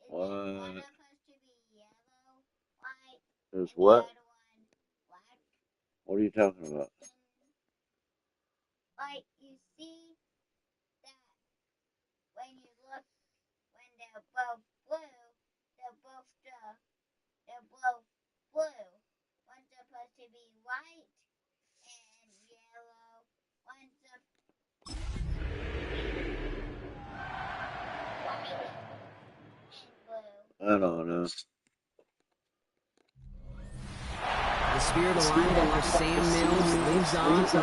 What? There's what? What are you talking about? Like you see that when you look when they're both blue, they're both blue. One's supposed to be white and yellow. One's supposed to be white and blue. I don't know. The spirit of linebacker Sam Mills lives on in 2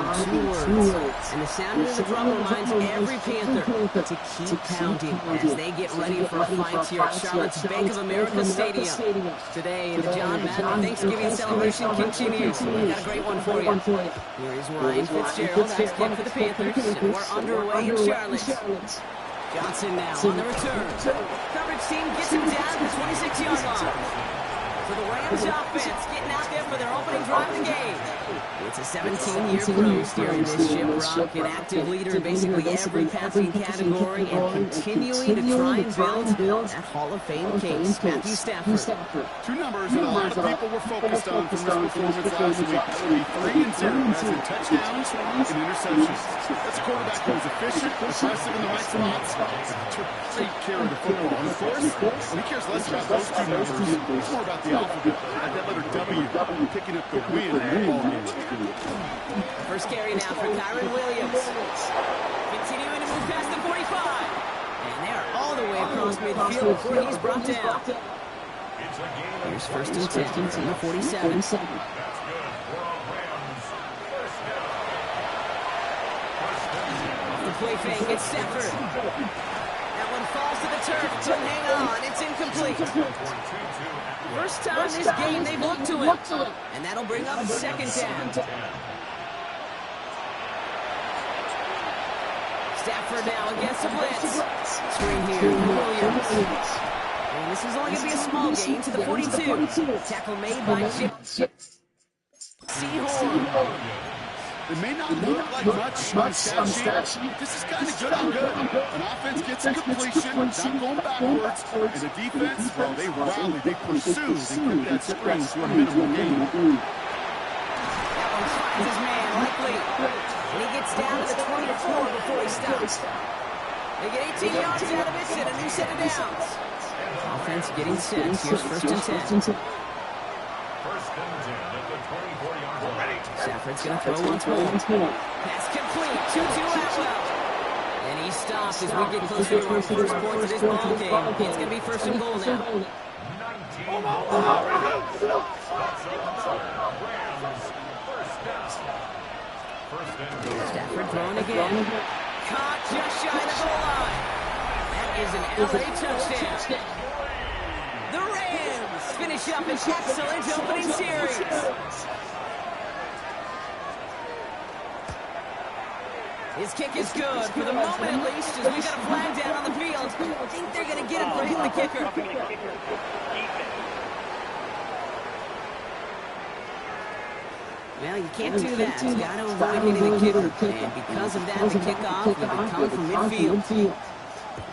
words. And the sound of the drum reminds every Panther to keep pounding as they get ready for a fight here at Charlotte's Bank of America Stadium. Today, the John Madden Thanksgiving celebration continues. We've got a great one for you. Here is Ryan Fitzgerald, ice kick for the Panthers, and we're underway in Charlotte. Johnson now on the return. Coverage team gets him down at the 26-yard line. For the Rams offense, getting out there for their opening drive of the game. It's a 17-year pro steering this ship, Brock, an active leader in basically every passing category and continuing to try and build that Hall of Fame case. Matthew Stafford. Two numbers that a lot of people were focused on from this performance last week. 3 and 0 as in touchdowns and interceptions. That's a quarterback who is efficient, aggressive in the right spots, took great care of the football. And of course, he cares less about those two numbers. It's more about the alphabet. That letter W, picking up the win in that ball game. First carry now for Kyron Williams. Continuing to move past the 45. And they are all the way across midfield before he's brought down. Here's first and 10 from the 47. Off the play fake, it's Stafford. That one falls to the turf, but hang on, it's incomplete. First time this game they've looked to it. And that'll bring up second down. Stafford now against the blitz. Screen here for Williams. And this is only going to be a small gain to the 42. Tackle made by Chip Seahorn. It may not look like much on stat sheet. This is kind of good on good. An offense gets a completion, not going backwards. And the defense, well, they rally, they pursue, they keep that screen to a minimal gain. That one finds his man, likely. And he gets down to the 24 before he stops. They get 18 yards out of it and a new set of downs. Offense getting set. Here's first and 10. Stafford's going to throw once more. Pass complete. 2-2 Atwell. And he stops as we get closer to our first point of this ball game. It's going to be first and goal now. Stafford throwing again. Caught just shy of the goal line. That is an LA touchdown. The Rams finish up an excellent opening series. His kick is good, for the moment at least, as we got a flag down on the field. I think they're going to get it for hitting the kicker. Well, you can't do that. You got to avoid hitting the kicker. And because of that, the kickoff will be coming from midfield.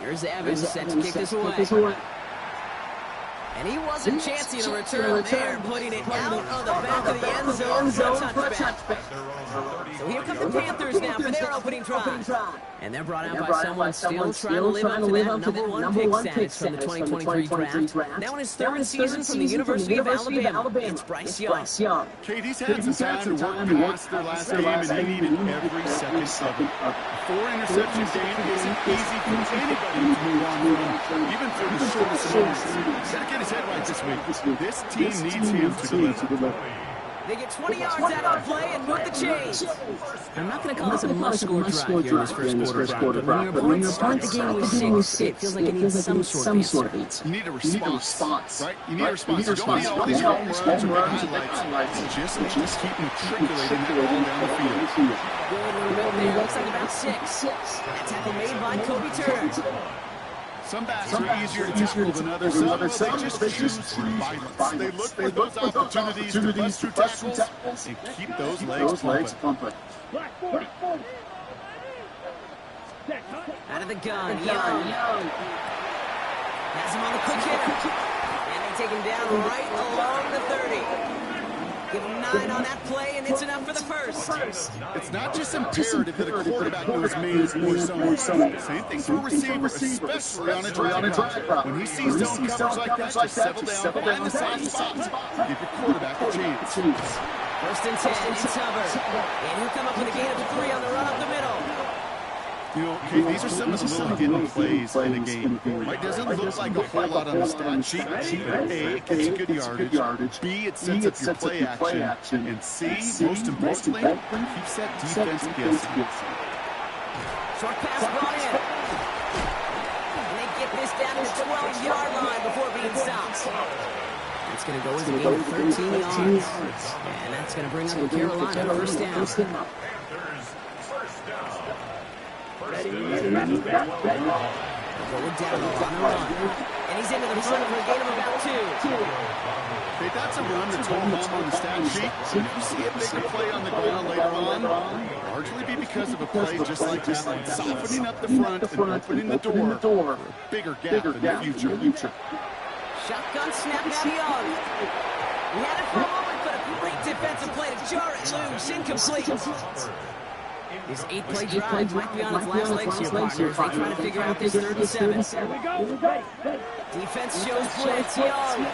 Here's Evans set to kick this away. And he wasn't chancing a return there, putting it out on the back of the end zone for a touchback. So here come the Panthers now for their opening drive. And they're brought out by someone still trying to live up to that #1 pick status from the 2023 draft. Now in his third season from the University of Alabama, it's Bryce Young. Kate, he's had some time to work past their last game, and he needed every second of it. A 4-interception game isn't easy for anybody to move on from, even for the shortest moments. Got to get his head right this week. This team needs him to deliver. They get 20 yards out of the play and move the chains. I'm not going to call this a must-score drive here in this first quarter, but when your opponent starts the game with 6, it feels like it needs some sort of answer. You need a response, right? You need a response. You don't need all these home runs or highlights. Just keep matriculating the ball down the field. Good little bit there. Looks like about 6. That tackle made by Kobe Turner. Some backs are easier to tackle than others. Some they just choose violence. They look for those opportunities to bust through tackles and keep those legs pumping. Out of the gun, Young. Has him on the quick hitter. And they take him down right along the 30. Give him 9 on that play, and it's enough for the first. It's not just imperative that a quarterback knows maze or zone. Same thing for a receiver, especially on a drive route. When he sees zone coverage like that, just settle down, find the soft spot. Give your quarterback a chance. First and 10, it's Hubbard. And he'll come up with a gain of 3 on the run up the middle. You know, okay, these are some of the little hidden plays in a game. It doesn't look like a whole lot on the stat sheet. But A, it gets you good yardage. B, it sets up your play action. And C, most importantly, keeps that defense guessing. Short pass brought in. And they get this down to the 12-yard line before being stopped. It's going to go as a gain of 13 yards. And that's going to bring up the Carolina first down. Going down on the run. And he's into the front for a gain of about 2. Okay, that's a run that's home on the stat sheet. If you see a bigger play on the ground later on, largely be because of a play just like that one, softening up the front and opening the door for a bigger gap in the future. Shotgun snap now Young. He had it for a moment, but a great defensive play to jar it loose, incomplete. This 8-play drive might be on its last legs here, partners. They try to figure out this 3rd and 7. Defense shows blitz. Young.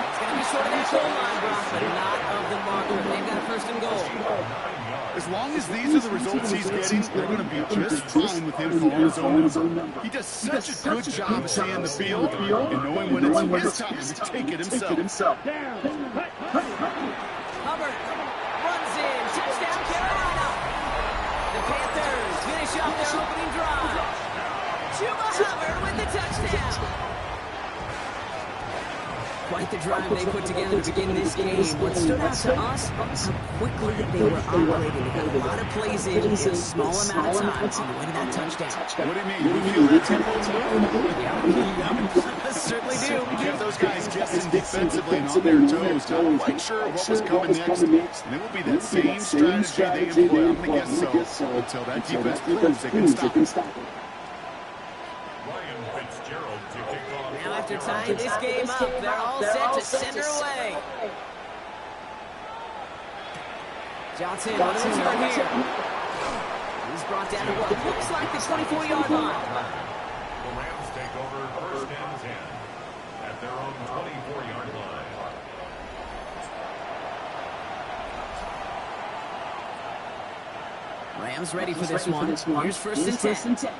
It's going to be short of that goal line, Brock, but not of the marker. They've got a 1st and goal. As long as these are the results he's getting, they're going to be just fine with him calling his own number. He does such a good job of seeing the field and knowing when it's his time to take it himself. Hubbard runs in. Touchdown, Carolina. The Panthers finish off their opening drive. Chuba Hubbard with the touchdown. Quite the drive they put together to begin this game. What stood out to us, how quickly they were operating. They got a lot of plays in a small amount of time on the way to that touchdown. What do you mean? You feel that tempo too? Yeah, certainly do. Kept those guys guessing defensively and on their toes. Not quite sure what was coming next. And it will be that same strategy they employ. I'm going to guess so until that defense proves they can stop it. Now after tying this game up, they're all set to send her away. Johnson on the return here. He's brought down to what looks like the 24-yard line. The Rams take over 1st and 10 at their own 24-yard line. Rams ready for this one. Here's 1st and 10.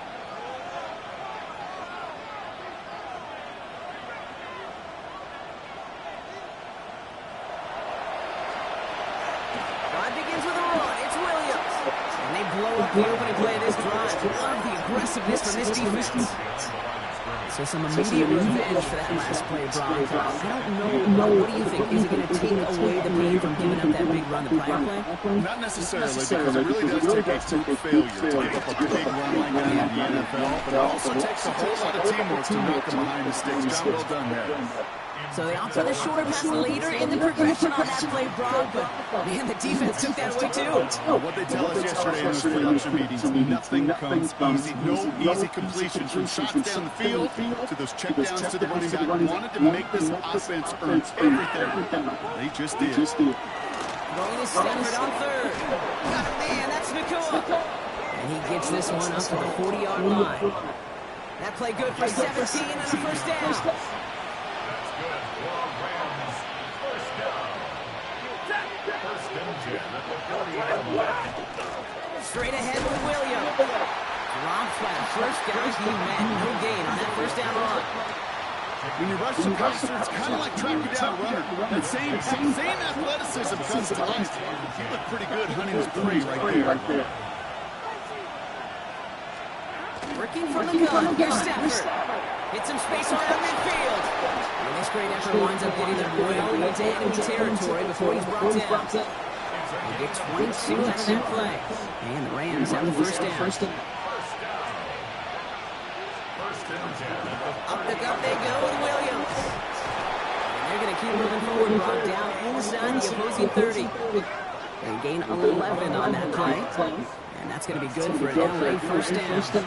The opening play of this drive. Love the aggressiveness from this defense. So some immediate revenge for that last play, Brock. I don't know. What do you think? Is it going to take away the pain from giving up that big run the prior play? Not necessarily, because it really does take a fluke failure to give up a big run like that in the NFL. But it also takes a whole lot of teamwork to knock them behind the sticks. Job well done there. So they opt for the shorter pass later in the progression on that play, Brock. But, man, the defense took that away, too. What they tell us yesterday in those pre-election meetings, nothing comes easy. No easy completion from shots down the field to those checkdowns to the running back. Wanted to make this offense earn everything. They just did. Going to Stafford on 3rd. Got a man, that's Nakua. And he gets this one up to the 40-yard line. That play good for 17 and a 1st down. Straight ahead with Williams. Drops by the 1st down. He met no gain on that 1st down run. When you rush the passer, it's kind of like tracking down a runner. That same athleticism comes to life. He looked pretty good hunting his prey right there. Working from the gun. Here's Stafford. Hits some space around midfield. And this great effort winds up getting them well into enemy territory before he's brought down. They get 22 out of that play. And the Rams have the 1st down. Up the gut they go with Williams. And they're going to keep moving forward. Brought down inside the opposing 30. They gain 11 on that play. And that's going to be good for an LA 1st down.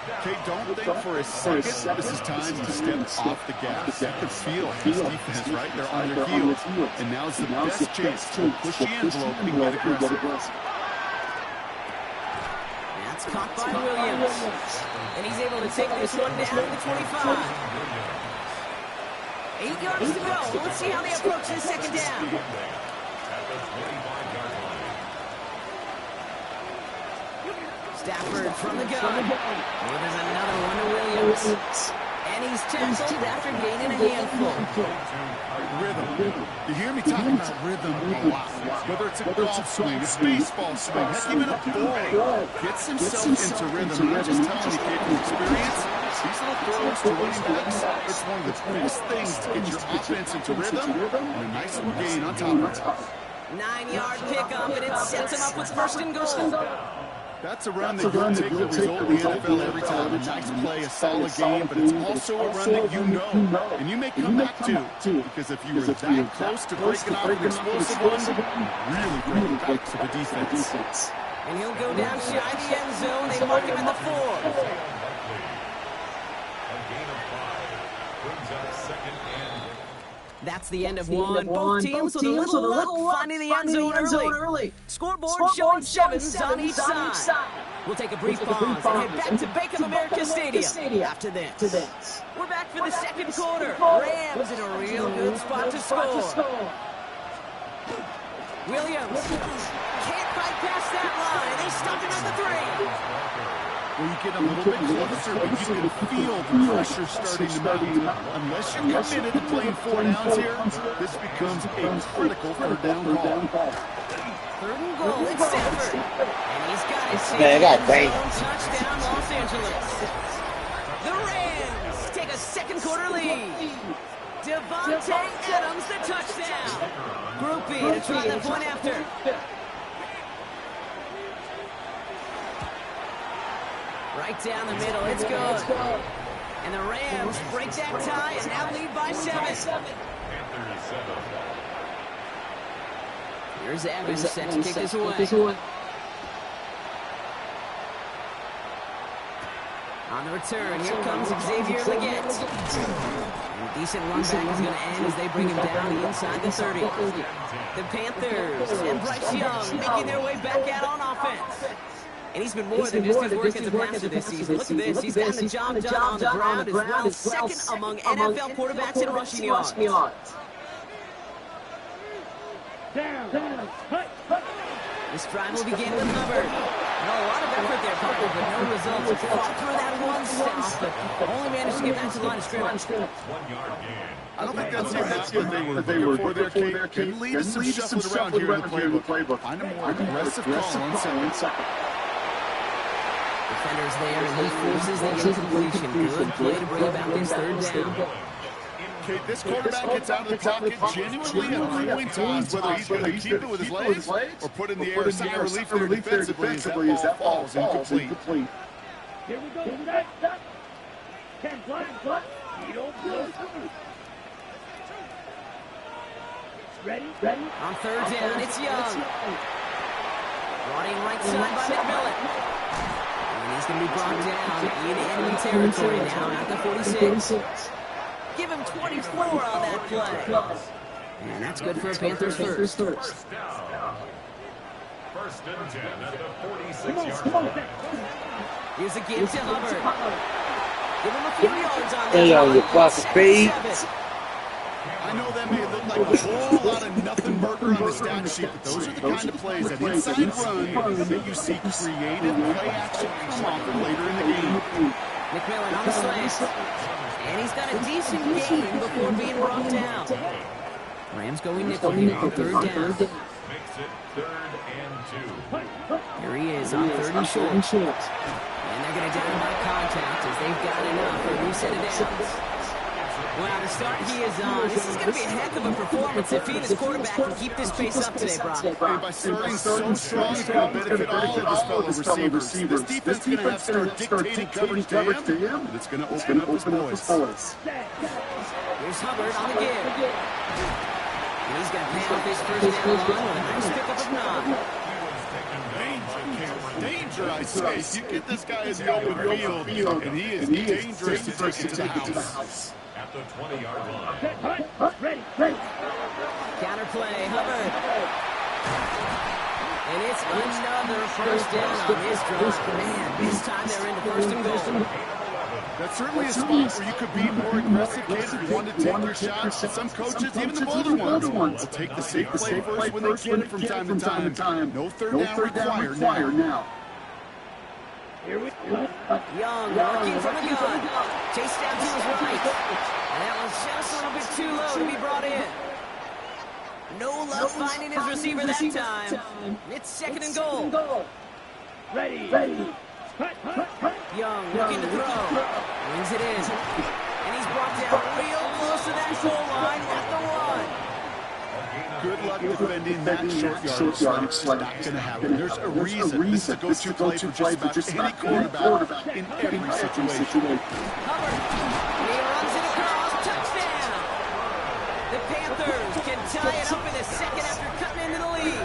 Okay, don't think for a second this is time to step off the gas. You can feel this defense, right? They're on their heels. And now's the best chance to push the envelope and get aggressive. That's caught by Williams. And he's able to take this one down to the 25. 8 yards to go. Let's see how they approach this second down. Stafford from the gun. Oh, there's another one to Williams. And he's tackled after gaining a handful. Rhythm. You hear me talking about rhythm a lot. Whether it's a golf swing, a baseball swing, heck, even a ball. Gets himself into rhythm. I'm just telling you, kid, from experience, these little throws to running backs, it's one of the best things to get your offense into rhythm and a nice little gain on top of it. 9-yard pickup, and it sets him up with first and goal. That's a run that you'll take the result in the NFL every time. A nice play, a solid game, but it's also a run that you know, and you may come back to, because if you were that close to breaking off an explosive one, really bring it back to the defense. And he'll go down shy of the end zone. They mark him at the 4. That's the end of one. Both teams with a little luck finding the end zone early. Scoreboard showing 7s on each side. We'll take a brief pause and head back to Bank of America Stadium after this. We're back for the second quarter. Rams in a real good spot to score. Williams can't fight past that line. They stopped him at the 3. Well, you get a little bit closer, but you can feel the pressure starting to mount. Unless you're committed to playing 4 downs here, this becomes a critical third down call. 3rd and goal, it's Stafford. And he's got it. Touchdown, Los Angeles. The Rams take a second quarter lead. Devontae Adams, the touchdown. Groupie to try the point after. Right down the middle, it's good. And the Rams break that tie and now lead by 7. Here's Evans set to kick this away. On the return, here comes Xavier Leggett. And a decent run back is going to end as they bring him down inside the 30. The Panthers and Bryce Young making their way back out on offense. And he's been more than just his work as a passer this season. Look at this. He's gotten the job done on the ground as well. Second among NFL quarterbacks in rushing yards. This drive will begin with Hubbard. A lot of effort there, Parker, but no results. Fought through that one stop, but only managed to get back to the line of scrimmage. 1 yard gain. I don't think that's enough that they were looking for there, Kate. Can lead to some shuffling around here in the playbook. Find a more aggressive call on second. Defenders there, and he forces the incompletion. Good play to bring about this 3rd down. Okay, this quarterback gets out of the pocket genuinely at coin toss, whether he's going to keep it with his legs or put in the air sign of relief there defensively as that ball falls incomplete. Here we go. 10 blind. Ready? On 3rd down, it's Young. Running right side by McMillan. And he's going to be brought down in enemy territory now at the 46. Give him 24 on that play. And that's good for a Panthers first. First down. 1st and 10 at the 46-yard line. Here's a give to Hubbard. Give him a few yards on that. Hey, on your fucking feet. I know that may look like a whole lot of nothing burger on the stat sheet, but those are the kind of plays, that inside run, that you see creative play action come off later in the game. McMillan on the slant. And he's got a decent gain before being brought down. Rams going nickel here on 3rd down. Makes it 3rd and 2. Here he is on 3rd and short. And they're going to down by contact as they've got enough for a new set of downs. Wow, the start he is on. This is going to be a heck of a performance if he and his quarterback can keep this pace up today, Brock. By starting so strong, it's going to benefit all of his fellow receivers. This defense is going to have to start dictating coverage to him, and it's going to open up his boys. Here's Hubbard on the give. And he's going to pay off his first down with a nice pickup of 9. Danger, I say. You get this guy in the open field, and he is dangerous to take it to the house. At the 20-yard line. Ready. Counterplay, Hubbard. And it's another first down on this drive. Man, this time they're into first and goal. That's certainly a spot where you could be more aggressive, kids, if you want to take your shots. Some coaches, even the bolder ones, will take the safe play first when they get it from time to time. No third down required now. Here we go. Young looking from the gun. Chase down to his right. And that was just a little bit too low to be brought in. No luck finding his receiver that time. It's second and goal. Ready. Young looking to throw. Wings it in. And he's brought down real close to that goal line at the 1. Good luck defending that short yardage. It's not going to happen. There's a reason. This is a go-to play for just about any quarterback in every situation. Hubbard. He runs it across. Touchdown. The Panthers can tie it up in the second after cutting into the lead.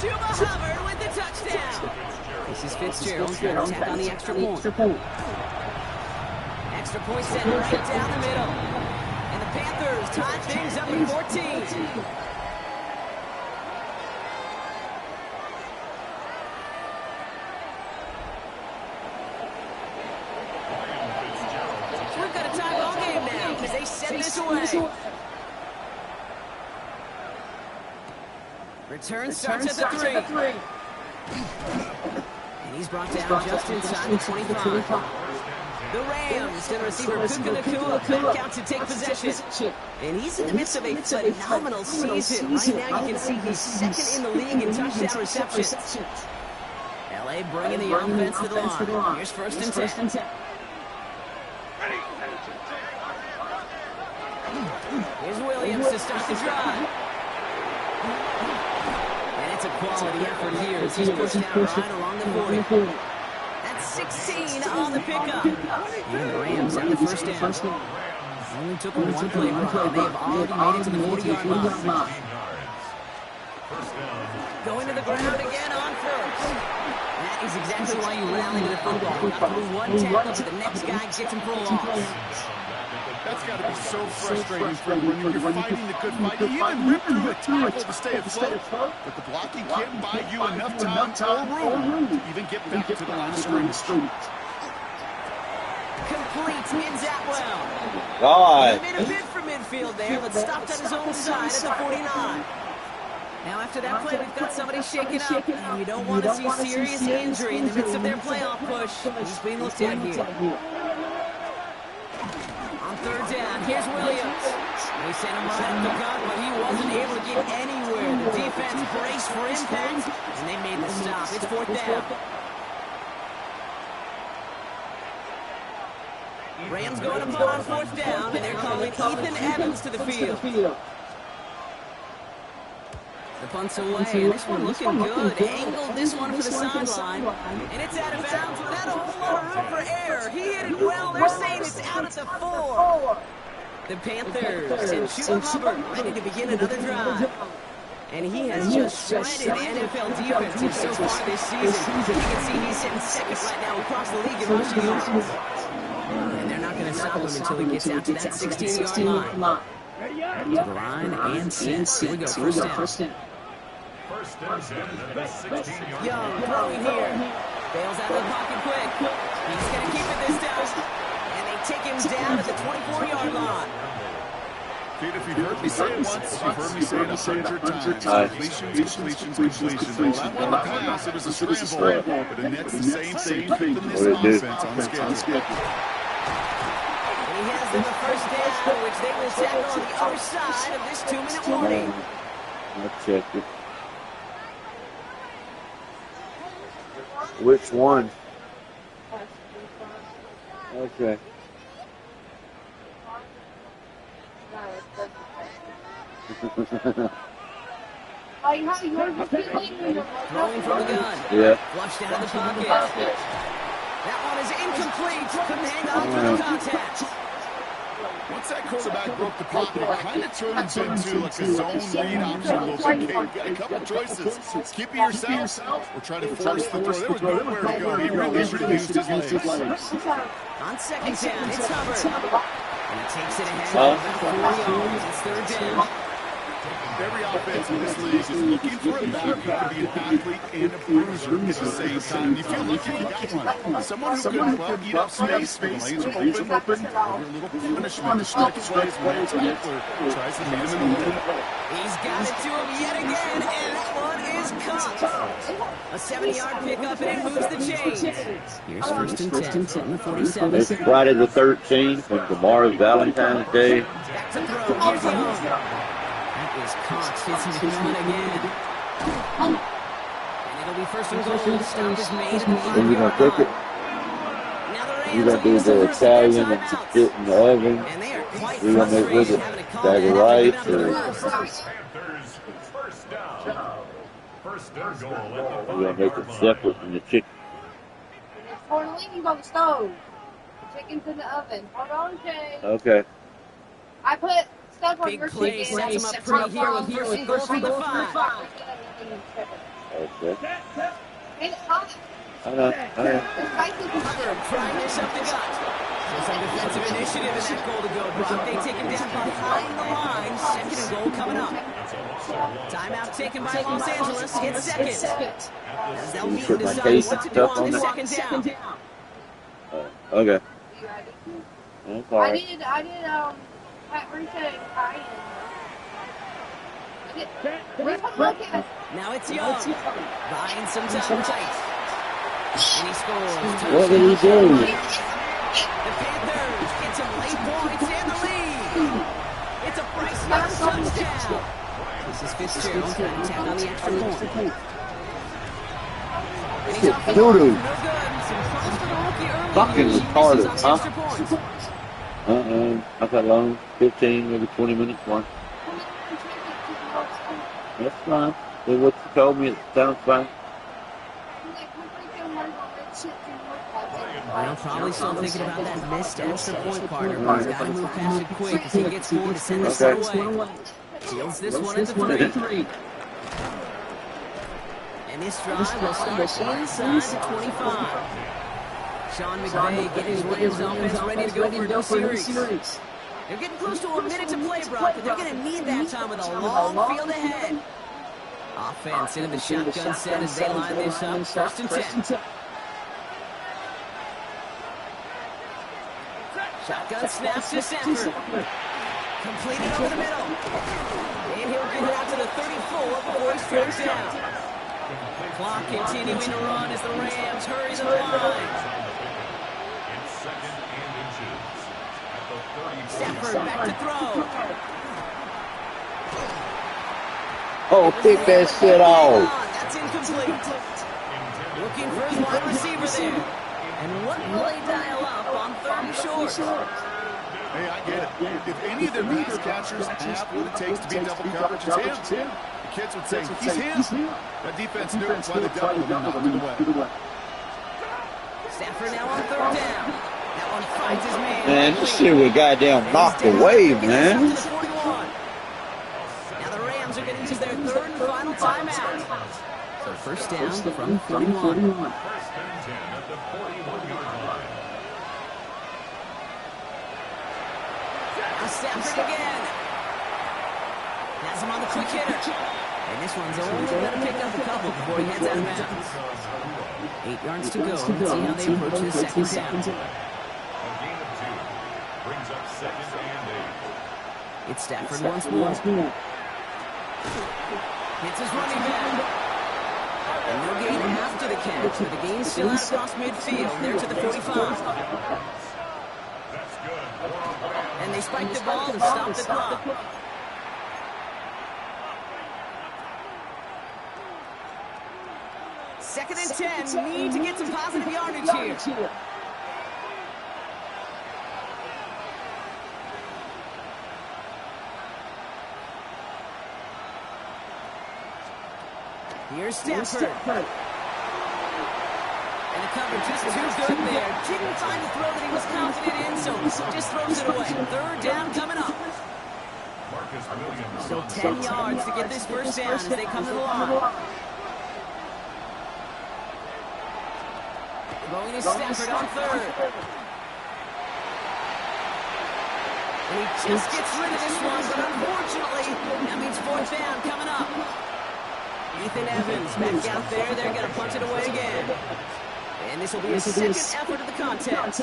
Chuba Hubbard with the touchdown. This is Fitzgerald. Tap on the extra point. Extra point set right down the middle. And the Panthers tie things up at 14. We've got a tie ball game now because they sent this away. Return starts at the 3. And he's brought down just inside the 25. The Rams send receiver Puka Nacua back out to take possession. And he's in the midst of a phenomenal season. Right now you can see he's second in the league in touchdown receptions. LA bringing the offense to the line. Here's first and 10. Here's Williams to start the drive. And it's a quality effort here as he's pushed out right along the 40. That's 16 on the pickup. And the Rams have the first down. Only took them one play run, and they have already made it to the 40-yard line. Going to the ground again on first. That is exactly why you rally to the football. Not through one tackle to the next guy gets him for a loss. That's got to be so frustrating for you when you're fighting the good fight. You even rip through a tackle to stay afloat, but the blocking can't buy you enough time or room to even get back to the line of scrimmage. Complete in Zatwell. God. He made a bid for midfield there, but stopped on his own side at the 49. Now after that play, we've got somebody shaken up, and you don't want to see serious injury in the midst of their playoff push. He's being looked at here. On third down, here's Williams. They sent him on the gun, but he wasn't able to get anywhere. The defense braced for impact, and they made the stop. It's fourth down. Rams going to punt on fourth down, and they're calling Ethan Evans to the field. The punt's away, and this one looking good. Angled this one for the sideline, and it's out of bounds without a whole lot of room for error. He hit it well. They're saying it's out at the 4. The Panthers and Chuba Hubbard ready to begin another drive. And he has just shredded NFL defenses so far this season. You can see he's sitting second right now across the league in rushing yards. And they're not going to stop him until he gets out to that 16-yard line. To the line and set. Here we go, first down. First and 10 at the 16-yard Young line. throwing here. Bails out of the pocket quick. He's going to keep it this time. And they take him down at the 24-yard line. Dude, if you've heard me say it once, you've heard me say it 100 times. Completions. Well, that one pass, it was a scramble, but the Nets the same thing, keeping this offense on schedule. And he has them the first down, which they will tackle on the other side of this 2-minute warning. I'll check it. Which one? Okay. Throwing from the gun. Yeah. Flushed out of the pocket. That one is incomplete. Couldn't hang on for the contact. Once that quarterback broke the pocket, it kind of turns into like a zone read option a little bit. Okay, you've got a couple choices. Keep it yourself or try to force the throw. There was nowhere to go. He really should have used his legs. On second down, it's Hubbard. And he takes it ahead for about 4 yards. It's third down. Every offense in this league is looking for a back who can be an athlete and a bruiser at the same time. You feel lucky you got one. Someone who can, well, eat up space when the lanes are open, over a little punishment to stretch plays when their tackler tries to meet him in the middle. He's got it to him yet again, and that one is caught. A 70-yard pickup, and it moves the chains. Here's first and 10 from the 47. It's Friday the 13th, and tomorrow's Valentine's Day. Back to throw. Here's Young. That is caught. Gets him to run again. And it'll be first and goal. Stop is made at the 5-yard line. Now the Rams You're going to do the Italian and the shit in the oven. And they are quite You're going to make with it having to call bag of that rice out of the or first. Panthers first down. First and goal at the you're going to make it 5-yard line. separate from the chicken. There's tortellinis on the stove. Chicken's in the oven. Hold on, Jay. Okay. I put stuff on Big your play chicken. sets him up pretty here with first and goal from the 5. Okay. It's hot. I know. It's spicy. Hubbard trying to shut the gut. So some defensive initiative in that goal to go, Brock. They take him down behind the line. Second and goal coming up. Timeout taken by Los Angeles. It's second. As they'll need to Put my decide case what to and do stuff on on the it. second down. Okay. You ready? I'm I sorry. did paprika and cayenne. Now it's Young. Buying some time right. And he scores. What did he do? The Panthers get some late points and the lead. It's a Bryce Young touchdown. This is Fitzgerald trying to tap on the extra point. And he's off the Doo-doo. no good. Some close for the rookie early. Fucking He retarded, misses on the huh? extra point. Not that long. 15, maybe 20 minutes one. That's fine. So what you told me, it sounds fine. Well, probably still thinking about that missed extra point, partner, but he's got to move past it quick as he gets more to send this one away. Fields this one at the 3. And this drive will start inside the 25. Sean McVay getting his Rams offense ready to go for a new series. They're getting close to a minute to play, Brock, but they're going to need that time with a long field ahead. Offense into the shotgun set as they line this up. First and 10. Shotgun snap to Stafford. Completed over the middle. And he'll get it out to the 34 before he's struck down. Clock continuing to run as the Rams hurry the line. It's second and inches at the 34. Stafford back to throw. Oh, pick that shit off. That's incomplete. Looking for his wide receiver there. And what will they dial up on third and short? Hey, I get it. If any of their pass catchers have what it takes to be in double coverage, it's him. The kids would say, he's him. That defense knew that's why they doubled him and knocked it away. Stafford now on third down. That one finds his man. Man, this shit was goddamn knocked away, man. Now the Rams are getting to their third and final timeout. So first down from 41. First and 10 at the 41-yard line. Now Stafford again. Has him on the quick hitter. And this one's only going to pick up a couple before he heads out of bounds. 8 yards to go. Let's see how they approach the second down. A gain of 2 brings up second and 8. It's Stafford once more. Hits his running back. And no gain after the catch, but the gain still out across midfield. There to the 45. That's good. And they spike the ball to stop the clock. Second and 10. Need to get some positive yardage here. Here's Stafford. And And the cover just too good there. Didn't find the throw that he was confident in, so just throws it away. Third down coming up. Marcus Williams. So 10 yards to get this first down as they come to the line. Going to Stafford on third. And he just gets rid of this one, but unfortunately, that means fourth down coming up. Ethan Evans back out there. They're going to punch it away again. And this will be his second effort of the contest.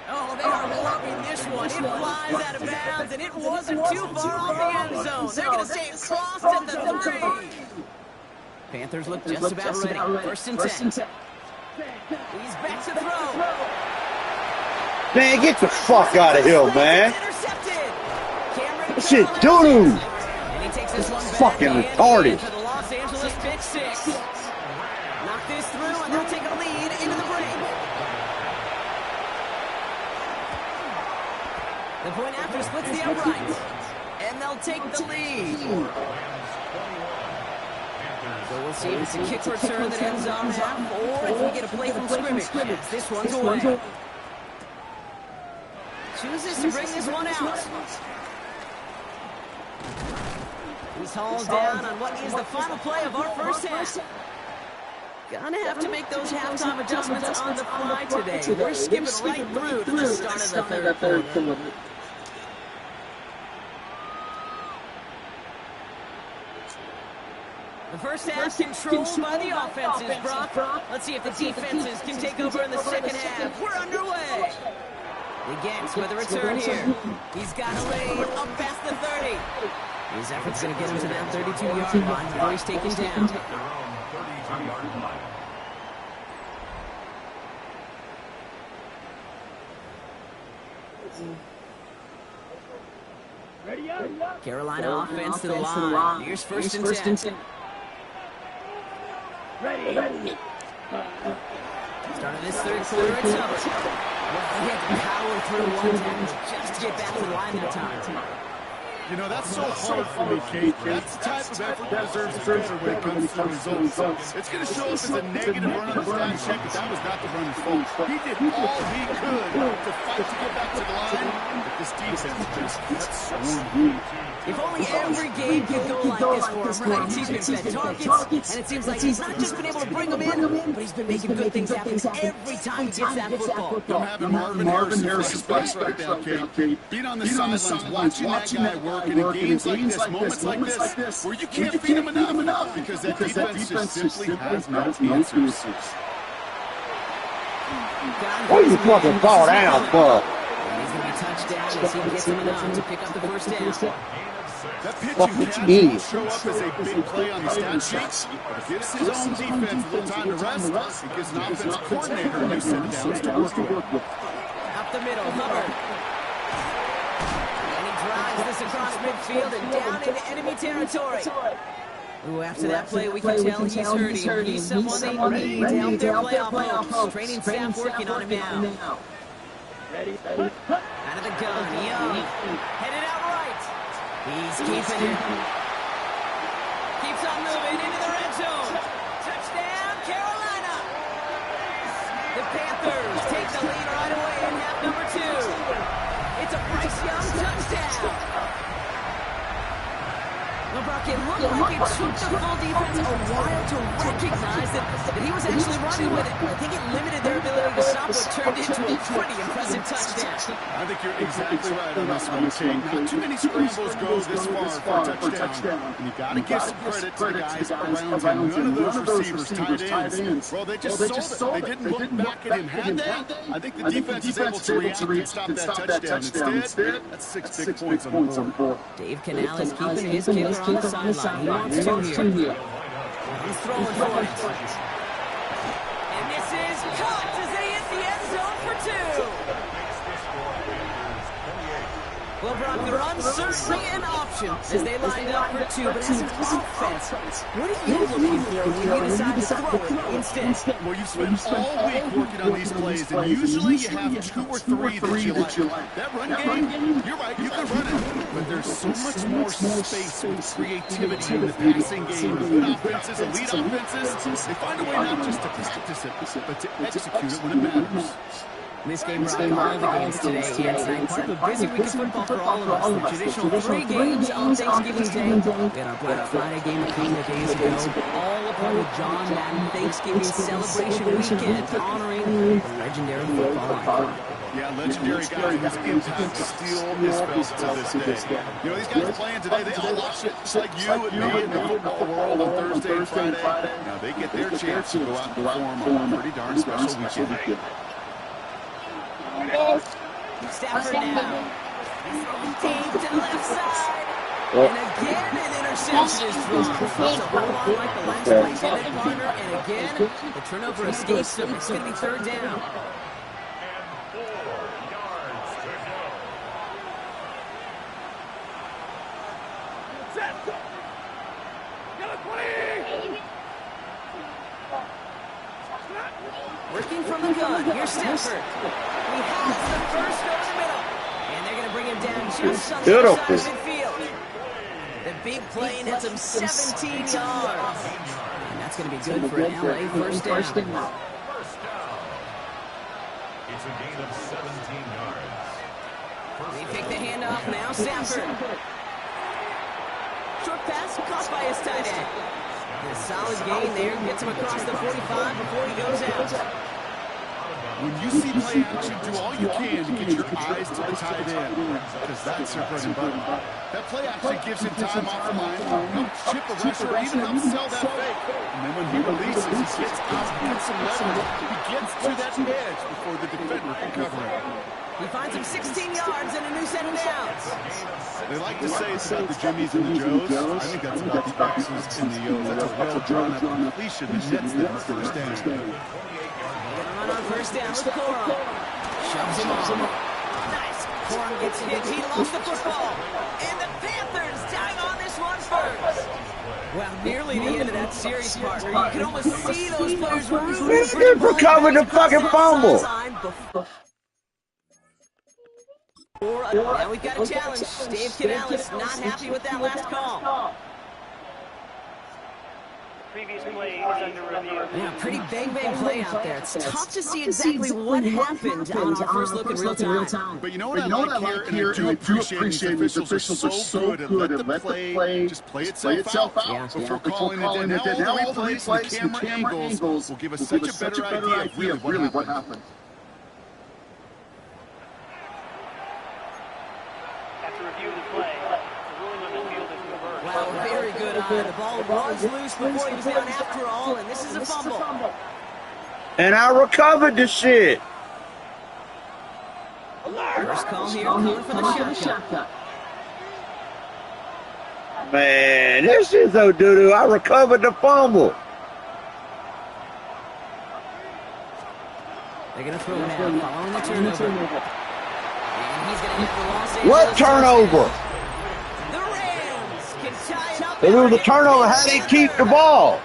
Oh, they are loving this one. It flies out of bounds, and it wasn't too far off the end zone. They're going to stay crossed at the 3. Panthers look just about ready. First and 10. He's back to throw. Man, get the fuck out of here, man. That shit doo-doo. And he takes this one back Fucking retarded. for the Los Angeles pick 6. Knock this through, and they'll take a lead into the break. The point after splits the uprights, and they'll take the lead. So we'll see if it's a kick return that ends on half, or if we get a play from scrimmage. Yes, this one's away. Chooses to bring this one out. He's hauled down on what is the final play of our first half. Gonna have to make those halftime adjustments on the fly today. We're skipping right through to the start of the third quarter. The first half controlled by the offenses, Brock. Let's see if the defenses can take over in the second half. We're underway. Against with a return here. He's got a lead up past the 30. His effort's going to get him to that 32-yard line before he's taken down. Their own 32-yard line. Ready up. Carolina offense to the line. Here's first and 10. Ready. Start of this third quarter, it's over. He had to power through one tackle just to get back to the line that time. You know, that's so hard for me, Kate. That's the type of effort that deserves a victory when it comes to the results. It's going to show up as a negative run on the stat sheet, but that was not the runner's fault. He did all he could to fight to get back to the line, but this defense just kept swarming. If only every game could go like this for him, right? He's been fed targets, and it seems like he's not just been able to bring them in, but he's been making good things happen every time he gets that football. I'm having Marvin Harrison flex right now, Kate. Being on the sidelines, watching that guy work in games like this, moments like this, where you can't feed him enough because that defense just simply has no answers. What are you fucking fall down for? He's going to be touchdown as he gets him enough to pick up the first down. That pitching catch will show up as a big play on the stat sheet, but it gives his own defense a little time to rest. It gives an offensive coordinator a new set of downs to work with. Up the middle, Hubbard. And he drives this across midfield and down into enemy territory. Ooh, after that play, we can tell he's hurting. He's someone they need to help their playoff hopes. Training staff working on him now. Ready. Out of the gun, Young. Headed out right. He's keeping it. Keeps on moving into the red zone. Touchdown, Carolina. The Panthers take the lead right away in half number 2. It's a Bryce Young touchdown. Well, Brock, it looked like it took the full defense a while to recognize that he was actually running with it. I think it limited their ability to stop what turned into a pretty impressive touchdown. I think you're exactly right on this one, Kate. Not too many scrambles go this far for a touchdown. And you got to give some credit to the guys around him. None of those receivers tied ends. Well, they just sold it. They didn't look back at him. Had they? I think the defense is able to react and stop that touchdown. Instead, that's 6 big points on the board. Dave Canales keeping his kicker on the sideline. He wants to here. He's throwing for it. And this is caught as they hit the end zone for 2. Well, Brock, the run's certainly an option as they lined up for two, but as an offense, what are you looking for when you decide to throw it instead? Well, you've spent all week working on these plays, and usually you have 2 or 3 that you like. That run game, you're right, you can run it, but there's so much more space with creativity in the passing game. Good offenses, elite offenses, they find a way not just to practice it, but to execute it when it matters. This game brought all the games today and tonight. Part of a busy week of football for all of us. The traditional 3 games on Thanksgiving Day. We had our Black Friday game a couple of days ago. All a part of John Madden Thanksgiving celebration weekend, honoring the legendary football icon. Yeah, legendary guy whose impact still is felt to this day. You know, these guys playing today, they all watch it, just like you and me in the football world on Thursday and Friday. Now, they get their chance to go out and perform on a pretty darn special weekend. Stafford now. Deep to the left side. And again, an interception is thrown. Throws a hold on like the last play. Did it, partner? And again, the turnover escapes them. It's going to be 3rd down. And 4 yards to go. Working from the gun, here's Stafford. He has the first over the middle. And they're going to bring him down just on the other side of midfield. The big play nets him 17 yards. And that's going to be good for an LA first down. First down. It's a gain of 17 yards. They pick the handoff now, Stafford. Short pass caught by his tight end. And a solid gain there, gets him across the 45 before he goes out. When you see play action, do all you can to get your eyes to the tight end, because that's their bread and butter. That play action gives him time off the line, helps chip a rusher, or even helps sell that fake. And then when he releases, he gets out, gets some leverage. He gets to that edge before the defender can cover him. He finds him 16 yards and a new set of downs. They like to say it's about the Jimmies and the Joes. I think that's about the X's and the O's. That's a well-drawn-up completion that nets them first down. They're going to run on first down with Corum. Shoves him on. Nice. Corum gets hit. He lost the football. And the Panthers tying on this one first. Well, nearly the end of that series, partner. You can almost see those players rooting for the ball. Recovered the fucking fumble. Now we've got a challenge. Dave Canales not happy with that last call. Previous play is under review. Yeah, pretty bang play out there. It's tough to see exactly what happened on our first look in real time. But you know what I like here, and I do appreciate the officials are so good at let the play just play itself out before calling it in. Now all the replays, the camera angles will give us such a better idea of really what happened. After reviewing the play, the ruling on the field is reversed. Wow, very good eye. The ball was loose before he was down after all, and this is a fumble. And I recovered the shit. First call here, calling for the shotgun. Man, this is so doo-doo. I recovered the fumble. They're going to throw it out, following the turnover. And he's going to hit the Los Angeles. What turnover? The Rams can tie it up. They do the turnover. How they keep the ball?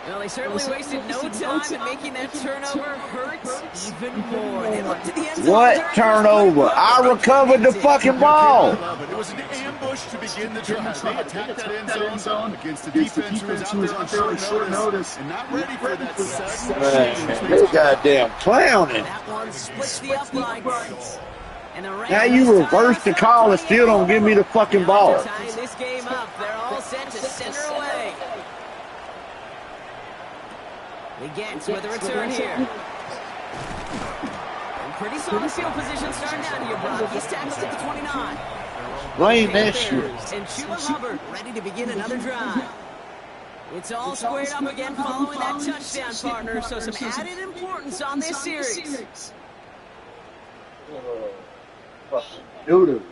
Well, they certainly wasted no time in making that turnover hurt even more. They look to the end zone. What turnover? I recovered the fucking ball. It was an ambush to begin the drive. They attacked that end zone against the defense who was out there on short notice and not ready for that sudden change. They goddamn clowning. That one splits the uprights. And the Rams Now you reverse the call and still don't give me the fucking ball. tying this game up. They're all set to send her away. Legans with a return here. And pretty solid field position starting out here, Brock. He's tackled at the 29. Blame that shit. And Chuba Hubbard ready to begin another drive. It's all squared up again following that touchdown, partner. So some added importance on this series. Doo-doo.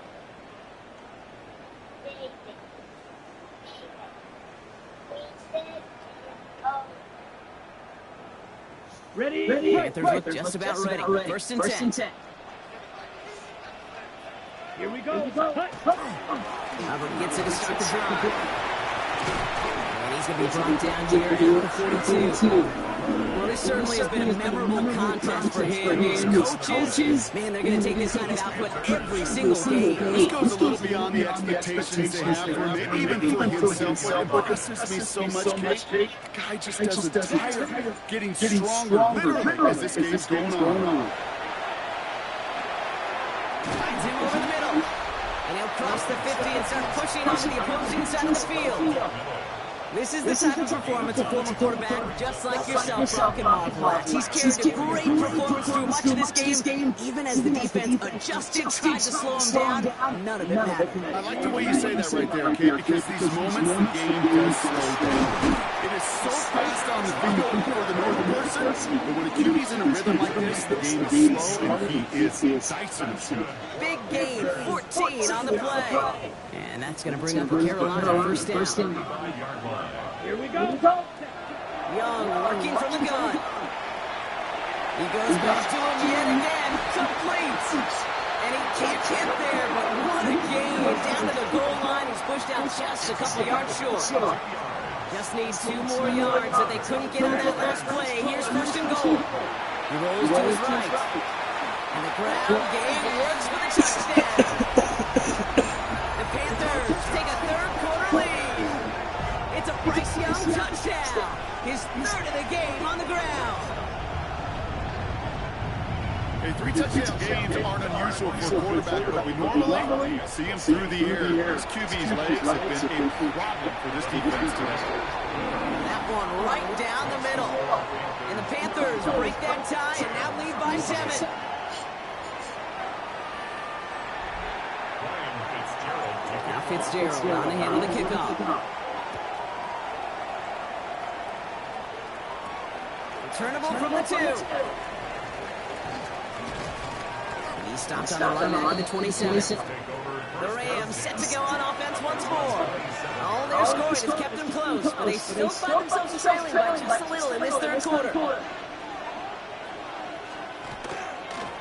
Ready? Panthers look just about ready. First and 10. Here we go. Hubbard gets it to start the drive. And he's going to be brought down here at the 42. Well, this certainly has been a memorable contest for him. His coaches, man, they're going to take this kind of output every single game. This goes a little beyond the expectations they have for him, maybe even for himself. What impresses me so much, Kate, the guy just doesn't tire, getting stronger literally as this game's going on. Finds him over the middle. And he'll cross the 50 and start pushing onto the opposing side of the field. This is the type of performance a former quarterback just like yourself can model at. He's carried a great performance through much of this game, even as the defense adjusted, tried to slow him down. None of it mattered. I like the way you say that right there, Kate, because these moments the game does slow down. It is so fast on the field for the northern person, but when a QB's in a rhythm like this, the game is slow and he is decisive. Big gain, 14 on the play. And that's going to bring up Carolina first down. Here we go. Young working from the gun. He goes back to him yet again. Complete. And he can't get there, but what a gain. Down to the goal line. He's pushed out just a couple yards short. Just needs 2 more yards that they couldn't get on that last play. Here's first and goal. He rolls to his right. And the ground game works for the touchdown. The Panthers take a third-quarter lead. It's a Bryce Young touchdown. His third of the game on the ground. Hey, 3 touchdown gains aren't unusual for a quarterback, but we normally see him through the air. His QB's legs have been a problem for this defense today. That one right down the middle. And the Panthers break that tie and now lead by 7. Now Fitzgerald on the handle of the kickoff. Returnable from the 2. He stopped on the run back at the 27. The Rams set to go on offense once more. All their scoring has kept them close, but they still find themselves trailing by just a little in this third quarter.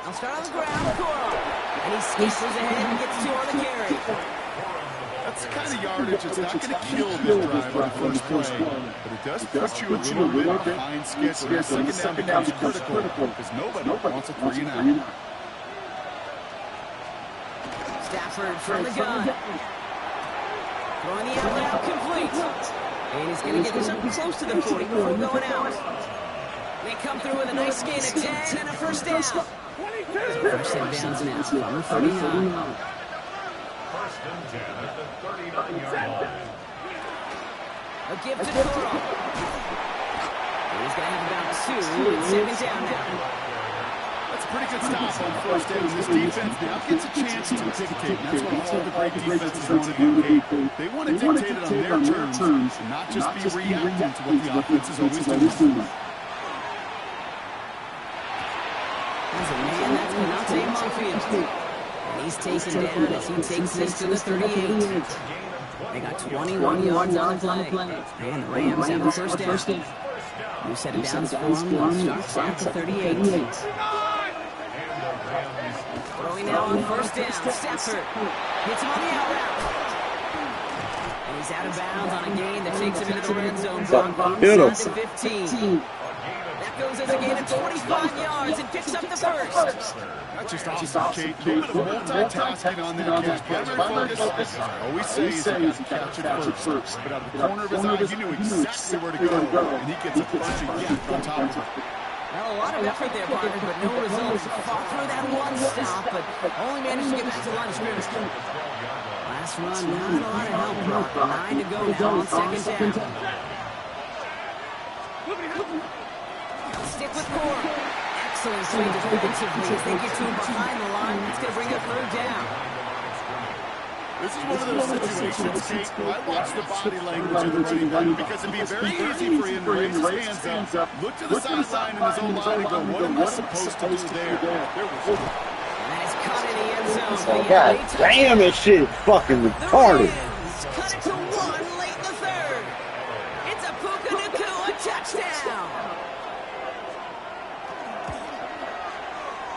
I'll start on the ground, Coral. And he scampers ahead and gets 2 on the carry. That's the kind of yardage that's not going to kill this drive on the first play, but it does put you a little bit behind schedule. The second down becomes critical because nobody wants a 3-and-out. Stafford from the gun. Throwing the out complete. And he's going to get this up close to the 40 before going out. They come through with a nice gain of 10 and a first down. First and downs now from the 39. First and 10 at the 39-yard line. A give to Coral. He's going to have about 2 and 2nd down now. That's a pretty good stop on first down. This defense now gets a chance to dictate. That's what all the great defenses want to do, Kate. They want to dictate it on their terms and not just be reacting to what the offense is always doing. There's a man that's Monte Monfield. And he's taken down as he takes this to the 38. They got 21 yards on the play. And the Rams have the first down. New set of downs for him. Starts at the 38. Throwing now on first down. Stafford hits him on the out route. And he's out of bounds on a gain that takes him into the red zone from inside the 15. That goes as a gain of 25 yards and picks up the first. That's just awesome, Kate. A little bit of multitasking on that catch. Primary focus, as I always say, is he has to catch it first. But out of the corner of his eye, he knew exactly where to go, and he gets a bunch of yak on top of it. Well, a lot of effort there, partner, but no results. Fought through that one stop, but only managed to get back to line of scrimmage. Last run, not a lot of help, Brock. 9 to go now on second down. Stick with Coral. Excellent play defensively as they get to him behind the line. That's going to bring up third down. This is one of those situations, Kate, where I watch the body language of the running back because it'd be very easy for him to raise his hands up, look to the sideline in his own line and go, what am I supposed to do there? And that is caught in the end zone. God damn, this shit is fucking retarded. Cut it to 1 late in the third. It's a Puka Nacua touchdown.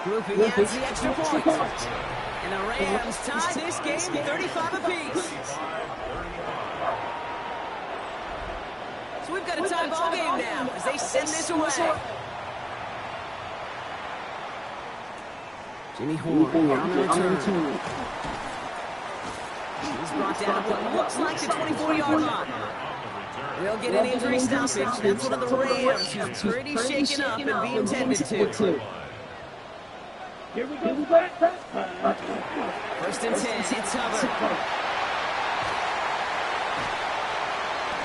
Grouping adds the extra point. And And the Rams tie this game 35 apiece. So we've got a tie ball game now as they send this away. Jimmy Horn on the return. He's brought down to what looks like the 24-yard line. They'll get an injury stoppage. That's one of the Rams who's pretty shaken up and being tended to. Here we go. First and 10, it's Hubbard.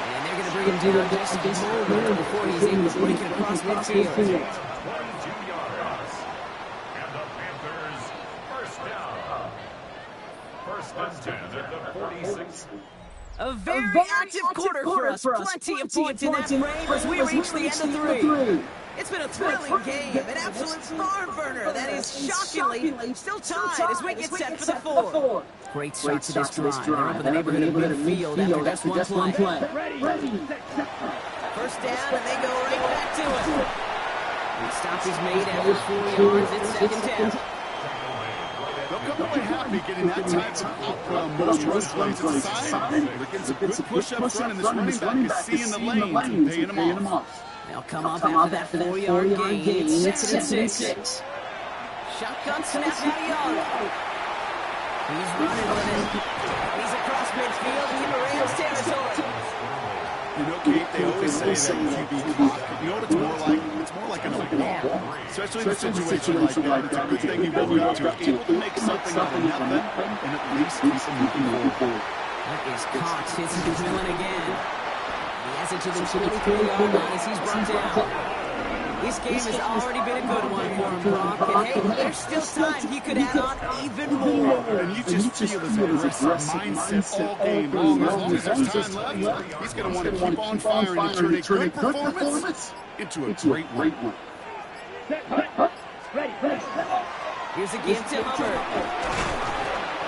And they're going to bring him down just a moment before he's able to break it across midfield. 22 yards. And the Panthers first down. First and 10 at the 46. A very active quarter for us. Plenty of points in that frame as we reach the end of 3. It's been a thrilling game, an absolute barn burner that is shockingly still tied as we get set for the 4. Great start to this drive. They're up in the neighborhood of midfield after just one play. First down, and they go right back to it. And stop is made after 4 yards. It's second down. They'll come away happy getting that type of output on most run plays at the side. They're getting some good push up front, and this running back is seeing the lanes and paying them off. They'll come up after that 4-yard gain. It's second and 6. Shotgun snap, Mariota. He's running with it. He's across midfield into Rams territory. You know, Kate, they always say that QB clock. You know what it's more like? It's more like an alarm. Especially in a situation like that. It's a good thing you woke up to. Able to make something out of nothing and at least keep them moving forward. That is Cox. Hits McMillan again. He has it to the 23-yard line as he's brought down. This game has already been a good one for him, Brock. And hey, there's still time he could add on even more. And you just feel his aggressive mindset all game long. As long as there's time left, he's going to want to keep on firing and turn a good performance into a great one. Here's a give to Hubbard.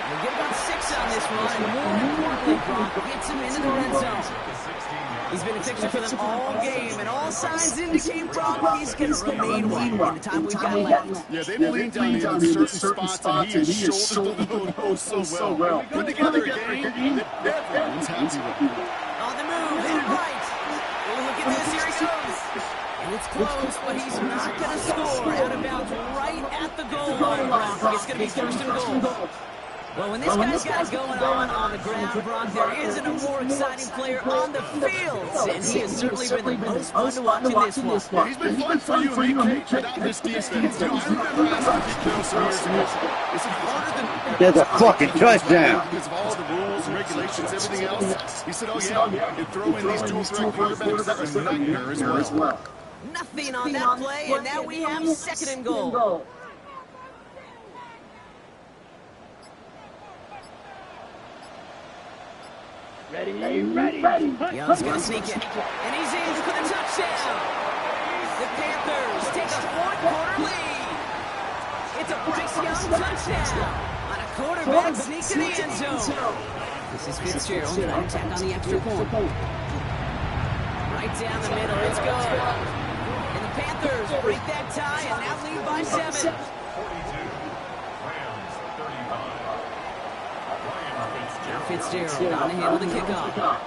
We'll get about 6 on this one. More importantly, Brock gets him into the red zone. He's been a fixture for them all game, and all signs indicate Brock is going to remain one in the time we've got left. Yeah, they've leaned on him in certain spots, and he has shouldered the load so well. Put together a game that everyone's happy with. On the move, hit it right. Oh, look at this, here he goes. And it's close, but he's not going to score. Out of bounds right at the goal line, Brock. It's going to be first and goal. Well, when this guy's got it going on the ground, Brock, there isn't a more exciting player on the field. And he has certainly been the most fun to watch in this one. Yeah, he's been fun for you and me, Kate, without this defense. You know, I remember asking Pete Carroll some years ago, is it harder than There's a fucking touchdown. because of all the rules and regulations, everything else? He said, oh, yeah, and throw in these dual threat quarterbacks, that's a nightmare as well. Nothing on that play, and now we have second and goal. Ready. Young's going to sneak it, and he's in for the touchdown. The Panthers take a fourth-quarter lead. It's a Bryce Young touchdown on a quarterback sneak to the end zone. This is Fitzgerald trying to tack on the extra point. Right down the middle, it's good. And the Panthers break that tie and now lead by 7. 42. Rams 35. Now Fitzgerald on the handle to kick off.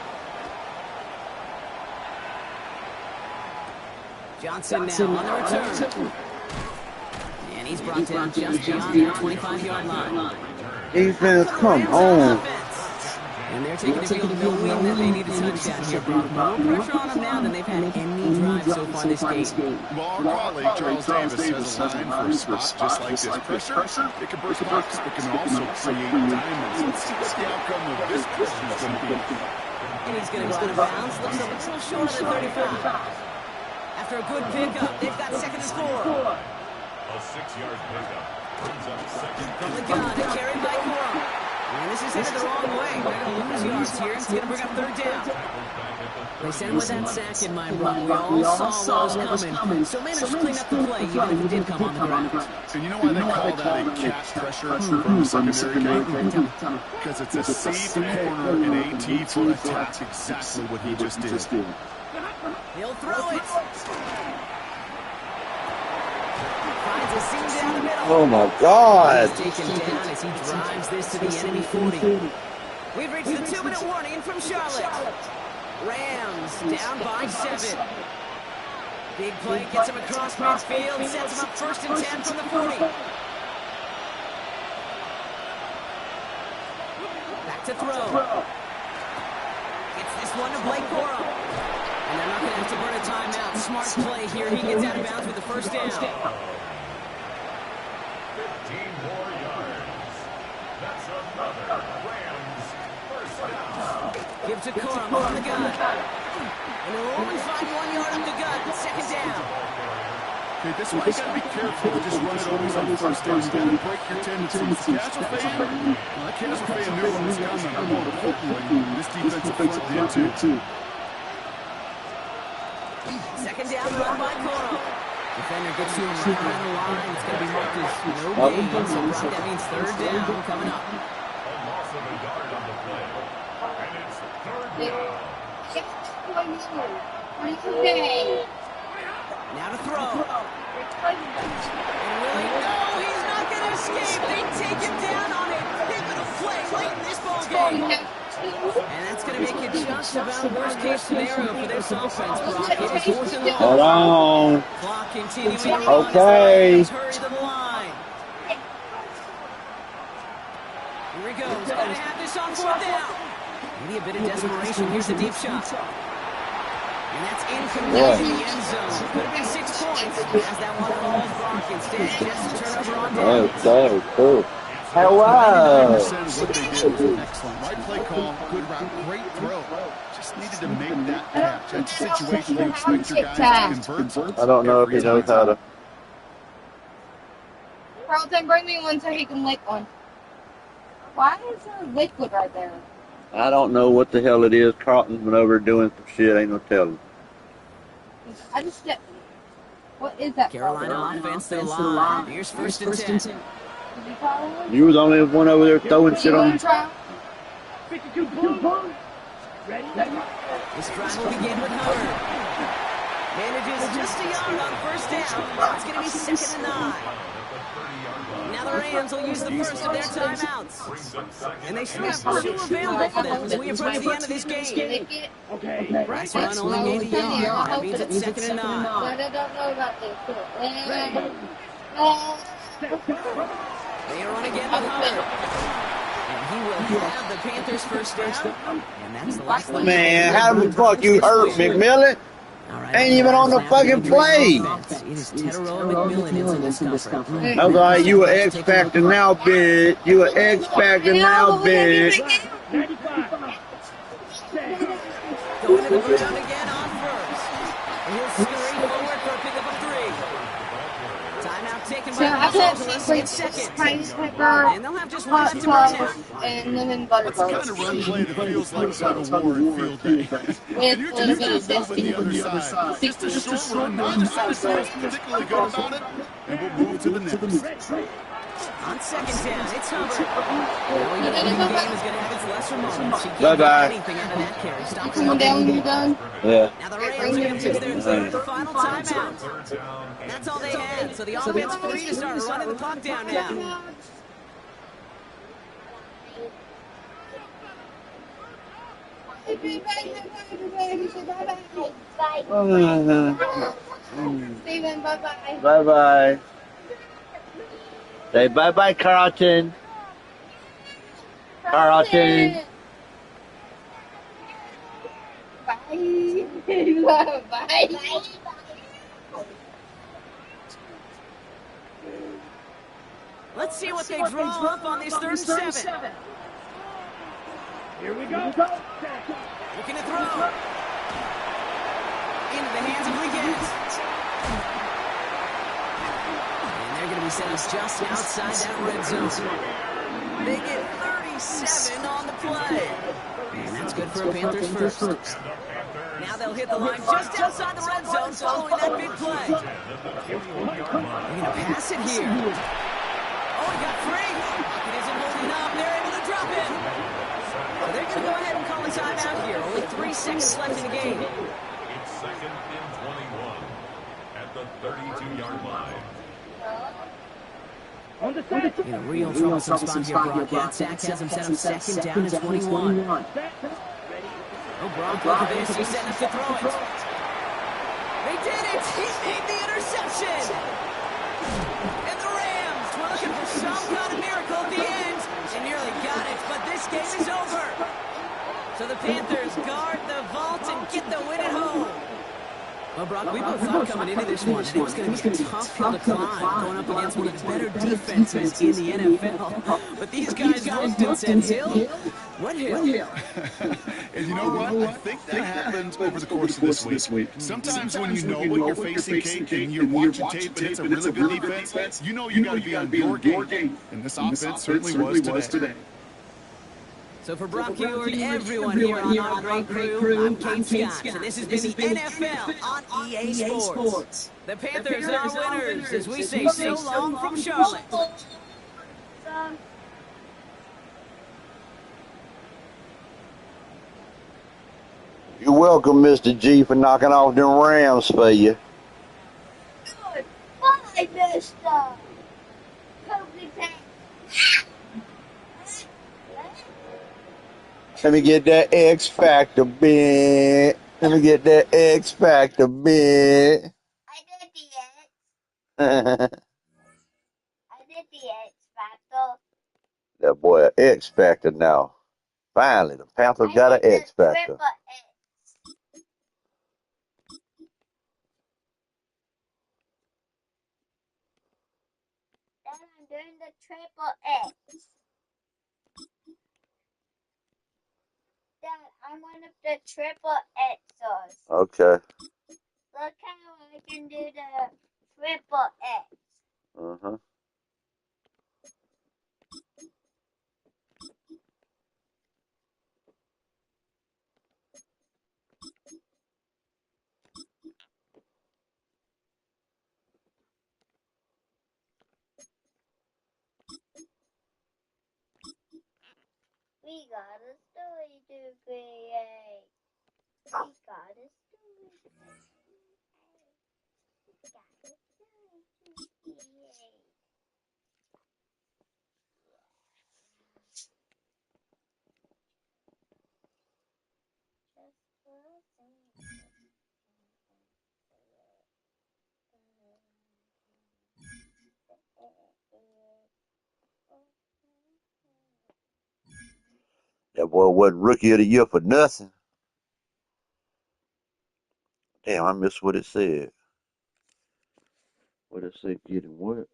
Johnson now on the return. And he's brought down just beyond the 25-yard line. Defense, come on. And they're taking the field to win that they need a touchdown here, Brock. More pressure on them now than they've had any drive so far this game. Well, our colleague Charles Davis has a line for a spot just like this. Pressure, it can break blocks, it can also create diamonds. Let's see what the outcome of this pressure is going to be. And he's going to go out of bounds. Looks a little short of the 35. After a good pickup, they've got second and 4. A 6-yard pickup. Brings up second. From the gun, carried by Corum. And this is headed the wrong way. They're going to lose yards here. It's going to bring up third down. They sent him with that sack in mind, Brock. We all saw what was coming. So managed to clean up the play, even if it did come on the ground. And you know why they call that a cat pressure from the secondary game? Because it's a seed corner and AT for attack. Exactly what he just did. He'll throw it. Finds a seam down the middle. Oh my God. He's taken down as he drives this to the enemy 40. We've reached the 2-minute warning from Charlotte. Rams down by 7. Big play gets him across midfield, sets him up 1st and 10 from the 40. Back to throw. Gets this one to Blake Corum. And they're not going to have to burn a timeout. Smart play here. He gets out of bounds with the 1st down. 15 more yards. That's another Rams 1st down. Give to Corum on the gun. And he'll only find 1 yard up the gut. 2nd down. Okay, this one you got to be careful to just run it always on the 1st down. You got to break your tendencies. Casual fan, well, that casual fan knew what was coming. I'm more importantly, this defensive front did too. 2nd down, run by Corum. Defender gets to him right around the line. It's going to be marked as no gain. So Brock, that means 3rd down coming up. A loss of a yard on the play. And it's 3rd down. Now to throw. And Willie, no, he's not going to escape. They take him down on a pivotal play late in this ball game. And that's going to make it just about worst-case scenario for this offense, Brock. It is 4th and long. Hold on. Clock continuing. Okay. Hurry to the line. Here he goes. Going to have this on 4th down. Maybe a bit of desperation. Here's the deep shot. And that's incomplete in the end zone. Could have been 6 points. As that one falls, Brock. Instead, just a turnover on down. Okay, cool. Hello. 99% of what they did was excellent. Right play call, good route, great throw. Just needed to make that catch. That's a situation you expect your guys to convert. I don't know if he knows how to. Carlton, bring me one so he can lick one. Why is there liquid right there? I don't know what the hell it is. Carlton's been over doing some shit. Ain't no telling. I just stepped. What is that? Carolina offense to the line. Here's 1st and 10. Did you follow him? You was the only one over there throwing shit on. 52 blue. Ready? This drive will begin with Hubbard. Manages just a yard on 1st down. Now it's going to be 2nd and 9. Now the Rams will use the first of their timeouts. And they still have 2 available for them as we approach the end of this game. Okay. Bryce Run only gained a yard. That means it's 2nd and 9. I don't know about this. They run again with Hubbard. And he will have the Panthers' 1st down. And that's the last one. Man, how the fuck you hurt, McMillan? Right, ain't even on the fucking play. It is Teteroa McMillan into this comfort. I was like, you an X Factor now, bitch. You an X Factor now, bitch. 95. Going to the boot out again on 1st. And he'll scurry forward for a pickup of 3. Timeout taken by Los Angeles in 2nd. And they'll have just 1 left to burn now. And lemon butter That's the kind of run play that feels like God of War in field day. And you're just putting yourself on the other side. Just a short run, neither side feels particularly good about it, and we'll move to the next. On 2nd down, it's Hubbard. Knowing that the game is going to have its lesser moments. He can't Bye-bye. get anything out of that carry. Stop Come on down when you're done. Yeah. Now the Rams are going to use their 3rd final timeout. And that's all they had. So the offense free to start running the clock down now. Steven, bye-bye. Bye-bye. Say bye-bye, Carlton. Carlton. Bye. Bye. Let's see what they draw up on this 3rd and 7. Here we go. Looking to throw. Into the hands of Wiggins. And they're going to be set up just outside that red zone. They get 37 on the play. And that's good for a Panthers 1st. Now they'll hit the line just outside the red zone following that big play. They're going to pass it here. Oh, he got free. It isn't holding up. They're able to drop it. So they're going to go ahead and call a timeout here. Only 3 seconds left in the game. It's 2nd and 21 at the 32-yard line. On the set. In a real troublesome spot here, Brock. That sack has him set up second down and 21. Set. Ready. Oh, Brock, look at this. He's setting up to throw it. They did it! He made the interception! And the Rams were looking for some kind of miracle at the end. They nearly got it, but this game is over. So the Panthers guard the vault and get the win at home. Well, Brock, we both thought coming into this one that it was going to be a tough hill to climb, going up against one of the better defenses in the NFL. But these guys looked and said, Hill? What hill? And you know what? I think that happened over the course of this week. Sometimes when you know what you're facing, Kate, and you're watching tape and it's a really good defense, you know you got to be on your game. And this offense certainly was today. So for Brock Heward, everyone here on our great crew, I'm Kate Scott, and this has been the NFL on EA Sports. The Panthers are winners, as we say so long from Charlotte. You're welcome, Mr. G, for knocking off them Rams for you. Goodbye, mister. Kobe Pack. Let me get that X Factor bit. Let me get that X Factor bit. I did the X Factor. That boy an X Factor now. Finally, the Panthers got an X Factor. Triple X. Then I'm doing the triple X. Dad, I'm one of the triple X's. Okay. Look how I can do the triple X. Uh-huh. We got a story to create. We got a story to create. We got a story to create. Just for a second. That boy wasn't rookie of the year for nothing. Damn, I missed what it said. What it said, getting what?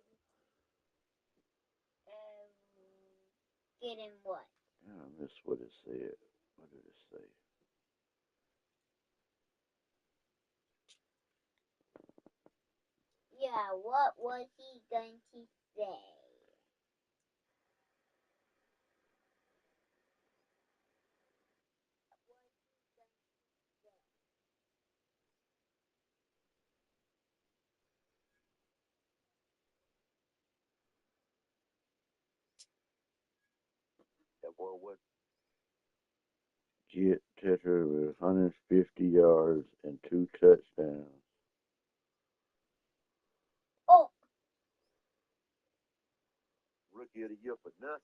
Getting what? Yeah, I missed what it said. What did it say? Yeah, what was he going to say? That boy what? Jet Tetra with 150 yards and 2 touchdowns. Oh, Rookie of the year for nothing.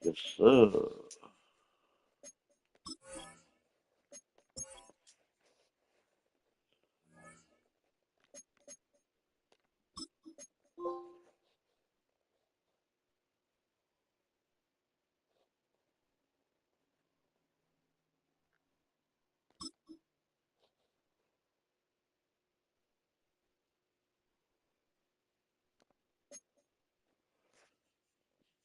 Yes, sir.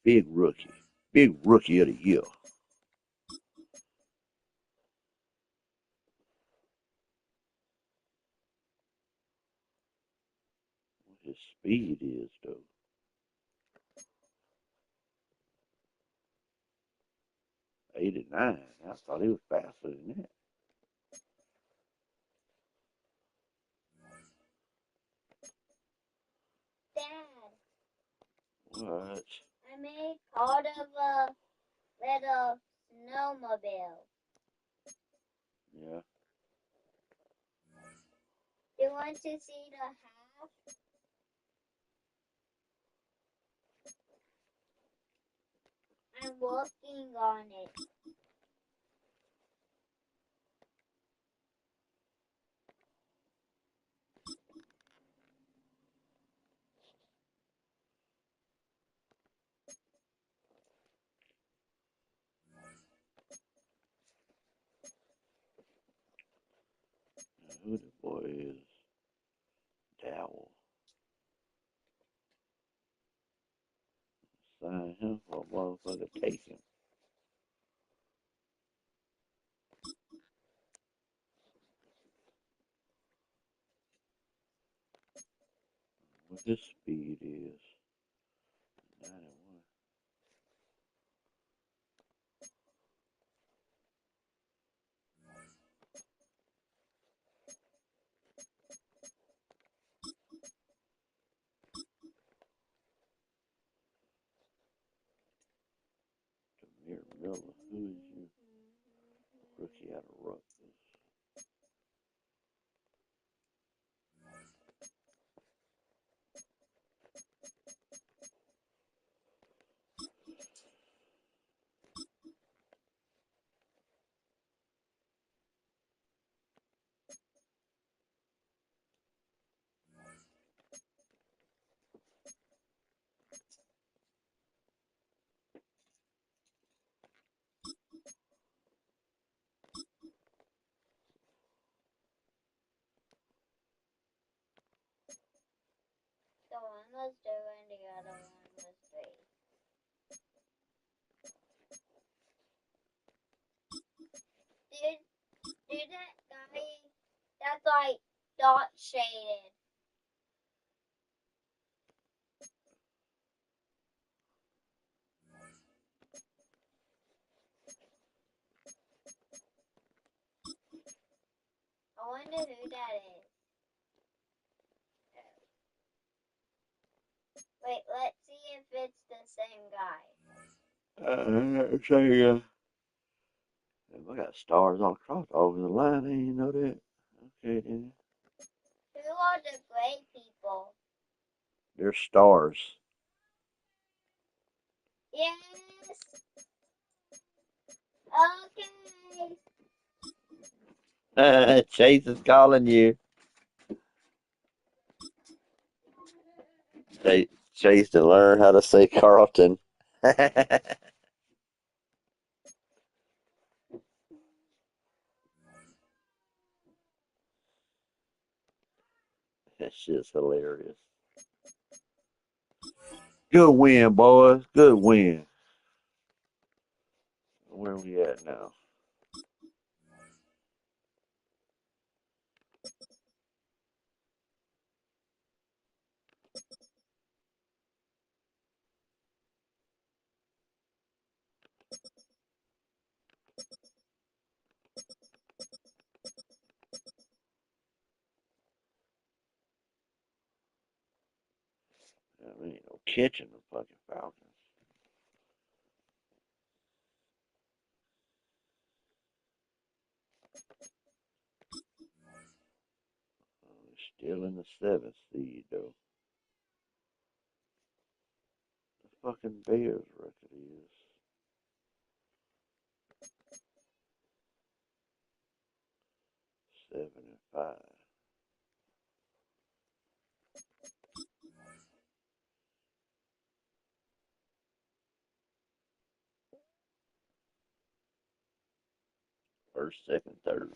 Big rookie. Big rookie of the year. What his speed is, though. 89. I thought he was faster than that. Dad, What? I made part of a little snowmobile. Yeah. You want to see the half? I'm working on it. Who the boy is? Dowell. Sign him for a motherfucker take him. What his speed is. 91. Demir Miller. Who is you? Rookie out of Rutgers. The one was 2 and the other one was 3. Did that guy that's like dot shaded? I wonder who that is. Wait, let's see if it's the same guy. I got stars all across over the line. I didn't know that. Okay, then. Who are the gray people? They're stars. Yes. Okay. Chase is calling you. Chase to learn how to say Carlton. That shit's hilarious. Good win, boys. Good win. Where we at now? I mean, no catching the fucking Falcons. Still in the 7th seed, though. The fucking Bears record is 7-5. First, second, third.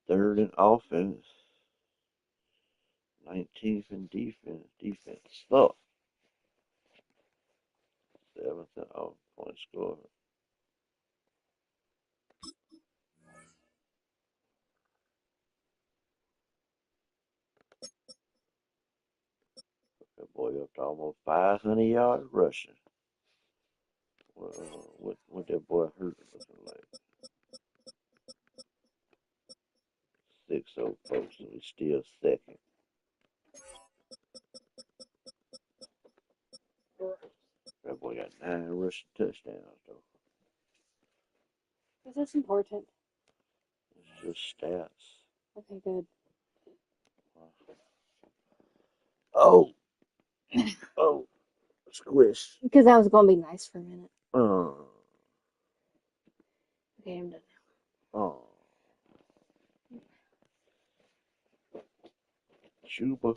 Third in offense. 19th in defense. Defense sucks. 7th in point scorer. That boy up to almost 500 yards rushing. What that boy hurt looking like? 6-0 folks, and he's still second. That boy We got 9 rushing touchdowns, though. Is this important? It's just stats. Okay, good. Oh! Oh! Squish. Because that was going to be nice for a minute. Oh. Okay, I'm done Oh. Chuba.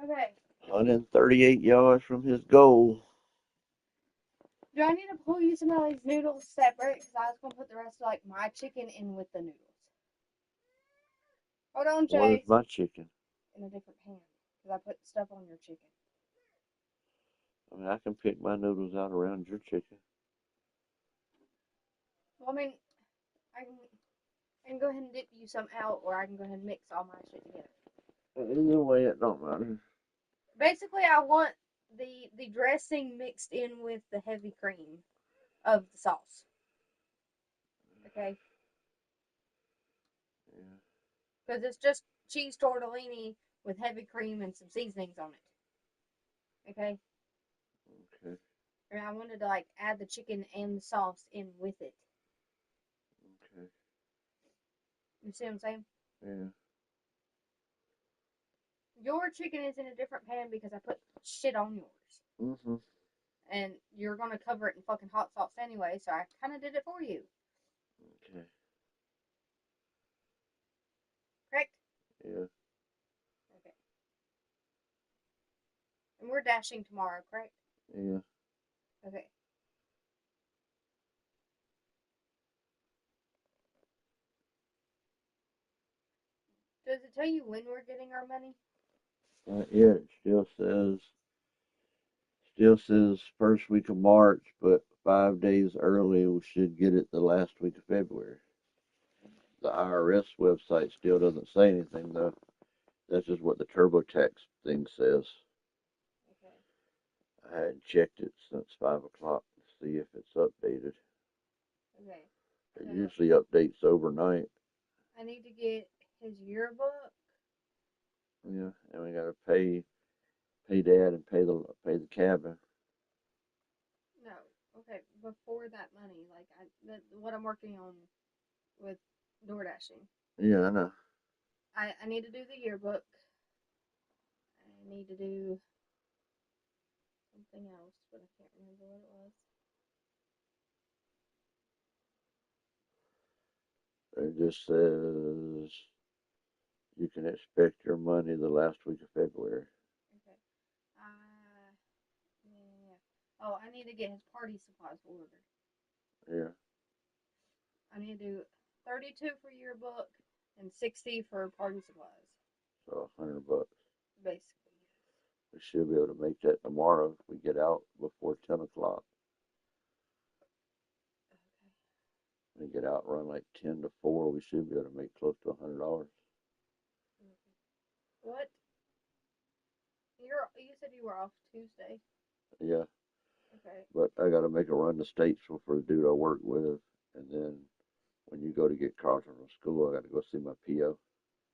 now. Okay. 138 yards from his goal. Do I need to pull you some of these noodles separate? Because I was going to put the rest of, like, my chicken in with the noodles. Hold on, Chase. Where's my chicken? In a different pan. Because I put stuff on your chicken. I mean, I can pick my noodles out around your chicken. Well, I mean, I can go ahead and dip you some out, or I can go ahead and mix all my shit together. Either way, it don't matter. Basically, I want the dressing mixed in with the heavy cream of the sauce. Okay? Yeah. Because it's just cheese tortellini with heavy cream and some seasonings on it. Okay? Okay. And I wanted to, like, add the chicken and the sauce in with it. Okay. You see what I'm saying? Yeah. Your chicken is in a different pan because I put shit on yours. Mm-hmm. And you're going to cover it in fucking hot sauce anyway, so I kind of did it for you. Okay. Correct? Yeah. Okay. And we're dashing tomorrow, correct? Yeah. Okay. Does it tell you when we're getting our money? Yeah, it still says first week of March, but 5 days early we should get it the last week of February. The IRS website still doesn't say anything though. That's just what the TurboTax thing says. Okay. I hadn't checked it since 5 o'clock to see if it's updated. Okay. It So usually updates overnight. I need to get his yearbook. Yeah, and we gotta pay Dad and pay the cabin. No. Okay. Before that money, like what I'm working on with door dashing. Yeah, I know. I need to do the yearbook. I need to do something else, but I can't remember what it was. It just says you can expect your money the last week of February. Okay. Yeah. Oh, I need to get his party supplies ordered. Yeah. I need to do 32 for yearbook and 60 for party supplies. So $100. Basically. We should be able to make that tomorrow if we get out before 10 o'clock. Okay. We get out around like 10 to 4, we should be able to make close to $100. What? You said you were off Tuesday. Yeah. Okay. But I got to make a run to Statesville for the dude I work with. And then when you go to get Carlton from school, I got to go see my PO.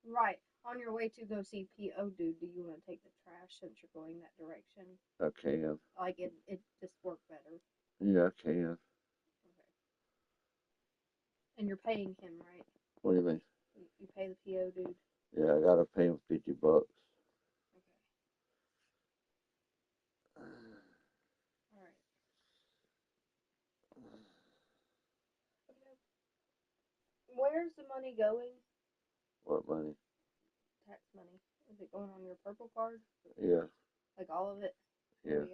Right. On your way to go see PO dude, do you want to take the trash since you're going that direction? I can. Like it just work better. Yeah, I can. Okay. And you're paying him, right? What do you mean? You pay the PO dude. Yeah, I got to pay him $50. Okay. All right. Where's the money going? What money? Tax money. Is it going on your purple card? Yeah. Like all of it? Yeah.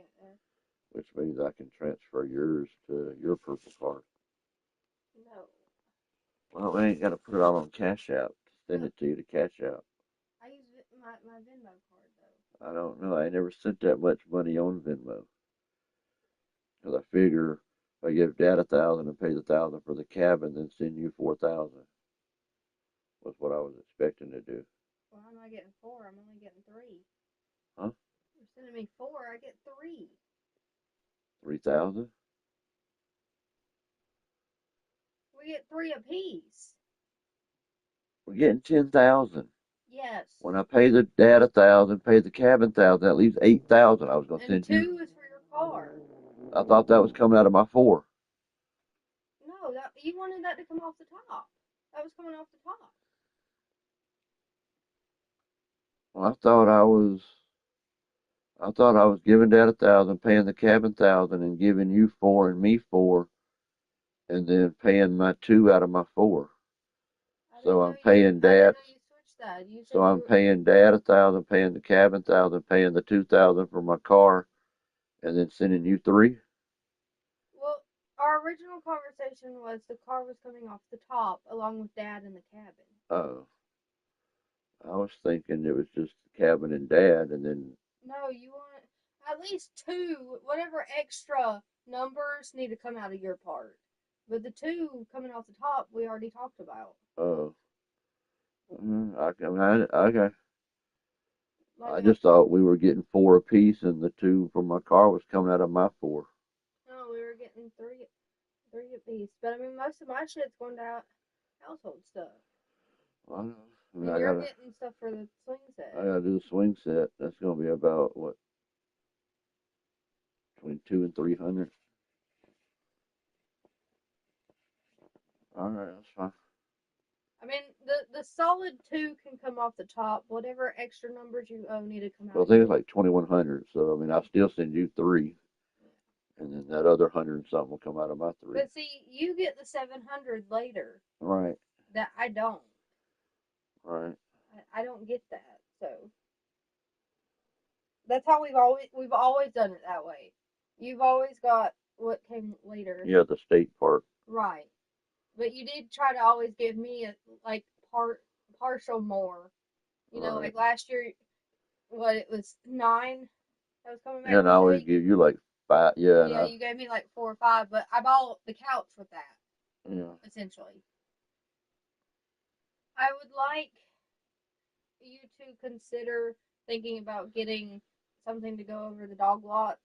Which means I can transfer yours to your purple card. No. Well, I ain't got to put it all on Cash App to send it to you to Cash App. I use my Venmo card, though. I don't know. I never sent that much money on Venmo. Because I figure if I give Dad 1,000 and pay the 1,000 for the cabin, then send you 4,000. Was what I was expecting to do. Well, I'm not getting 4. I'm only getting 3. Huh? You're sending me 4. I get 3. 3,000? We get 3 apiece. We're getting 10,000. Yes. When I pay the Dad 1,000, pay the cabin 1,000, that leaves 8,000. I was going to And send 2 you. is for your car. I thought that was coming out of my 4. No, you wanted that to come off the top. That was coming off the top. Well, I thought I was giving Dad 1,000, paying the cabin 1,000, and giving you 4 and me 4, and then paying my 2 out of my 4. So I'm paying Dad. So I'm paying Dad 1,000, paying the cabin 1,000, paying the 2,000 for my car, and then sending you 3. Well, our original conversation was the car was coming off the top along with Dad in the cabin. Oh, I was thinking it was just the cabin and Dad, and then. No, you want at least 2. Whatever extra numbers need to come out of your part. But the 2 coming off the top, we already talked about. Oh. Okay. Like, I just thought we were getting 4 apiece, and the 2 from my car was coming out of my 4. no, we were getting 3 apiece. But I mean, most of my shit's going to household stuff. Well, And you're getting stuff for the swing set. I gotta do the swing set. That's gonna be about what, between 200 and 300. All right, that's fine. I mean, the solid 2 can come off the top. Whatever extra numbers you owe need to come out. Well, I think it's like 2,100. So I mean, I'll still send you 3, and then that other 100 and something will come out of my 3. But see, you get the 700 later. Right. That I don't. Right. I don't get that. So that's how we've always done it that way. You've always got what came later. Yeah, the state part. Right. But you did try to always give me partial more. You know, Right. like last year, what it was 9 that was coming back. Yeah, and I always give you like 5. Yeah. Yeah, you gave me like 4 or 5, but I bought the couch with that. Yeah. Essentially. I would like you to consider thinking about getting something to go over the dog lots.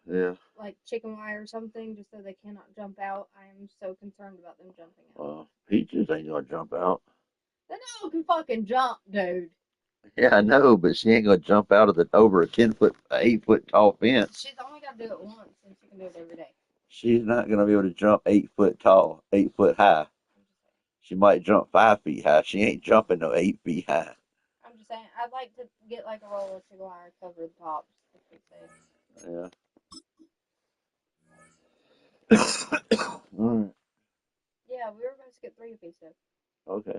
Yeah. Like chicken wire or something, just so they cannot jump out. I am so concerned about them jumping out. Peaches ain't gonna jump out. The dog can fucking jump, dude. Yeah, I know, but she ain't gonna jump out of over a 8 foot tall fence. She's only got to do it once, and she can do it every day. She's not gonna be able to jump 8 foot tall, 8 foot high. She might jump 5 feet high. She ain't jumping no 8 feet high. I'm just saying, I'd like to get like a roll of chicken wire, cover the tops. Yeah. All right. Yeah, we were supposed to get 3 apiece though. Okay.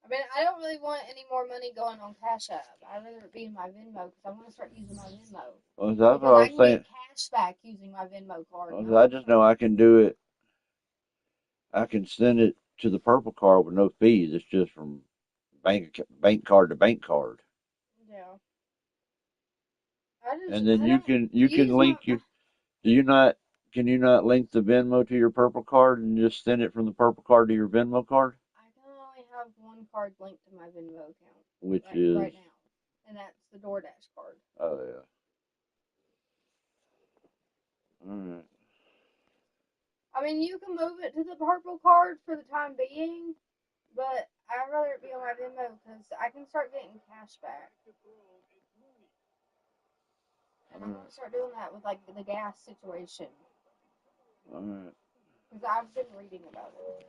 I mean, I don't really want any more money going on Cash App. I'd rather it be in my Venmo because I want to start using my Venmo. Well, that's what I was saying. Get cash back using my Venmo card. Well, I just know I can do it. I can send it to the purple card with no fees. It's just from bank card to bank card. Yeah. And then you can link your. Can you not link the Venmo to your purple card and just send it from the purple card to your Venmo card? I can only have one card linked to my Venmo account. Which is right now, and that's the DoorDash card. Oh yeah. All right. I mean, you can move it to the purple card for the time being, but I'd rather it be on my Venmo because I can start getting cash back. And I want to start doing that with like the gas situation. All right. Because I've been reading about it.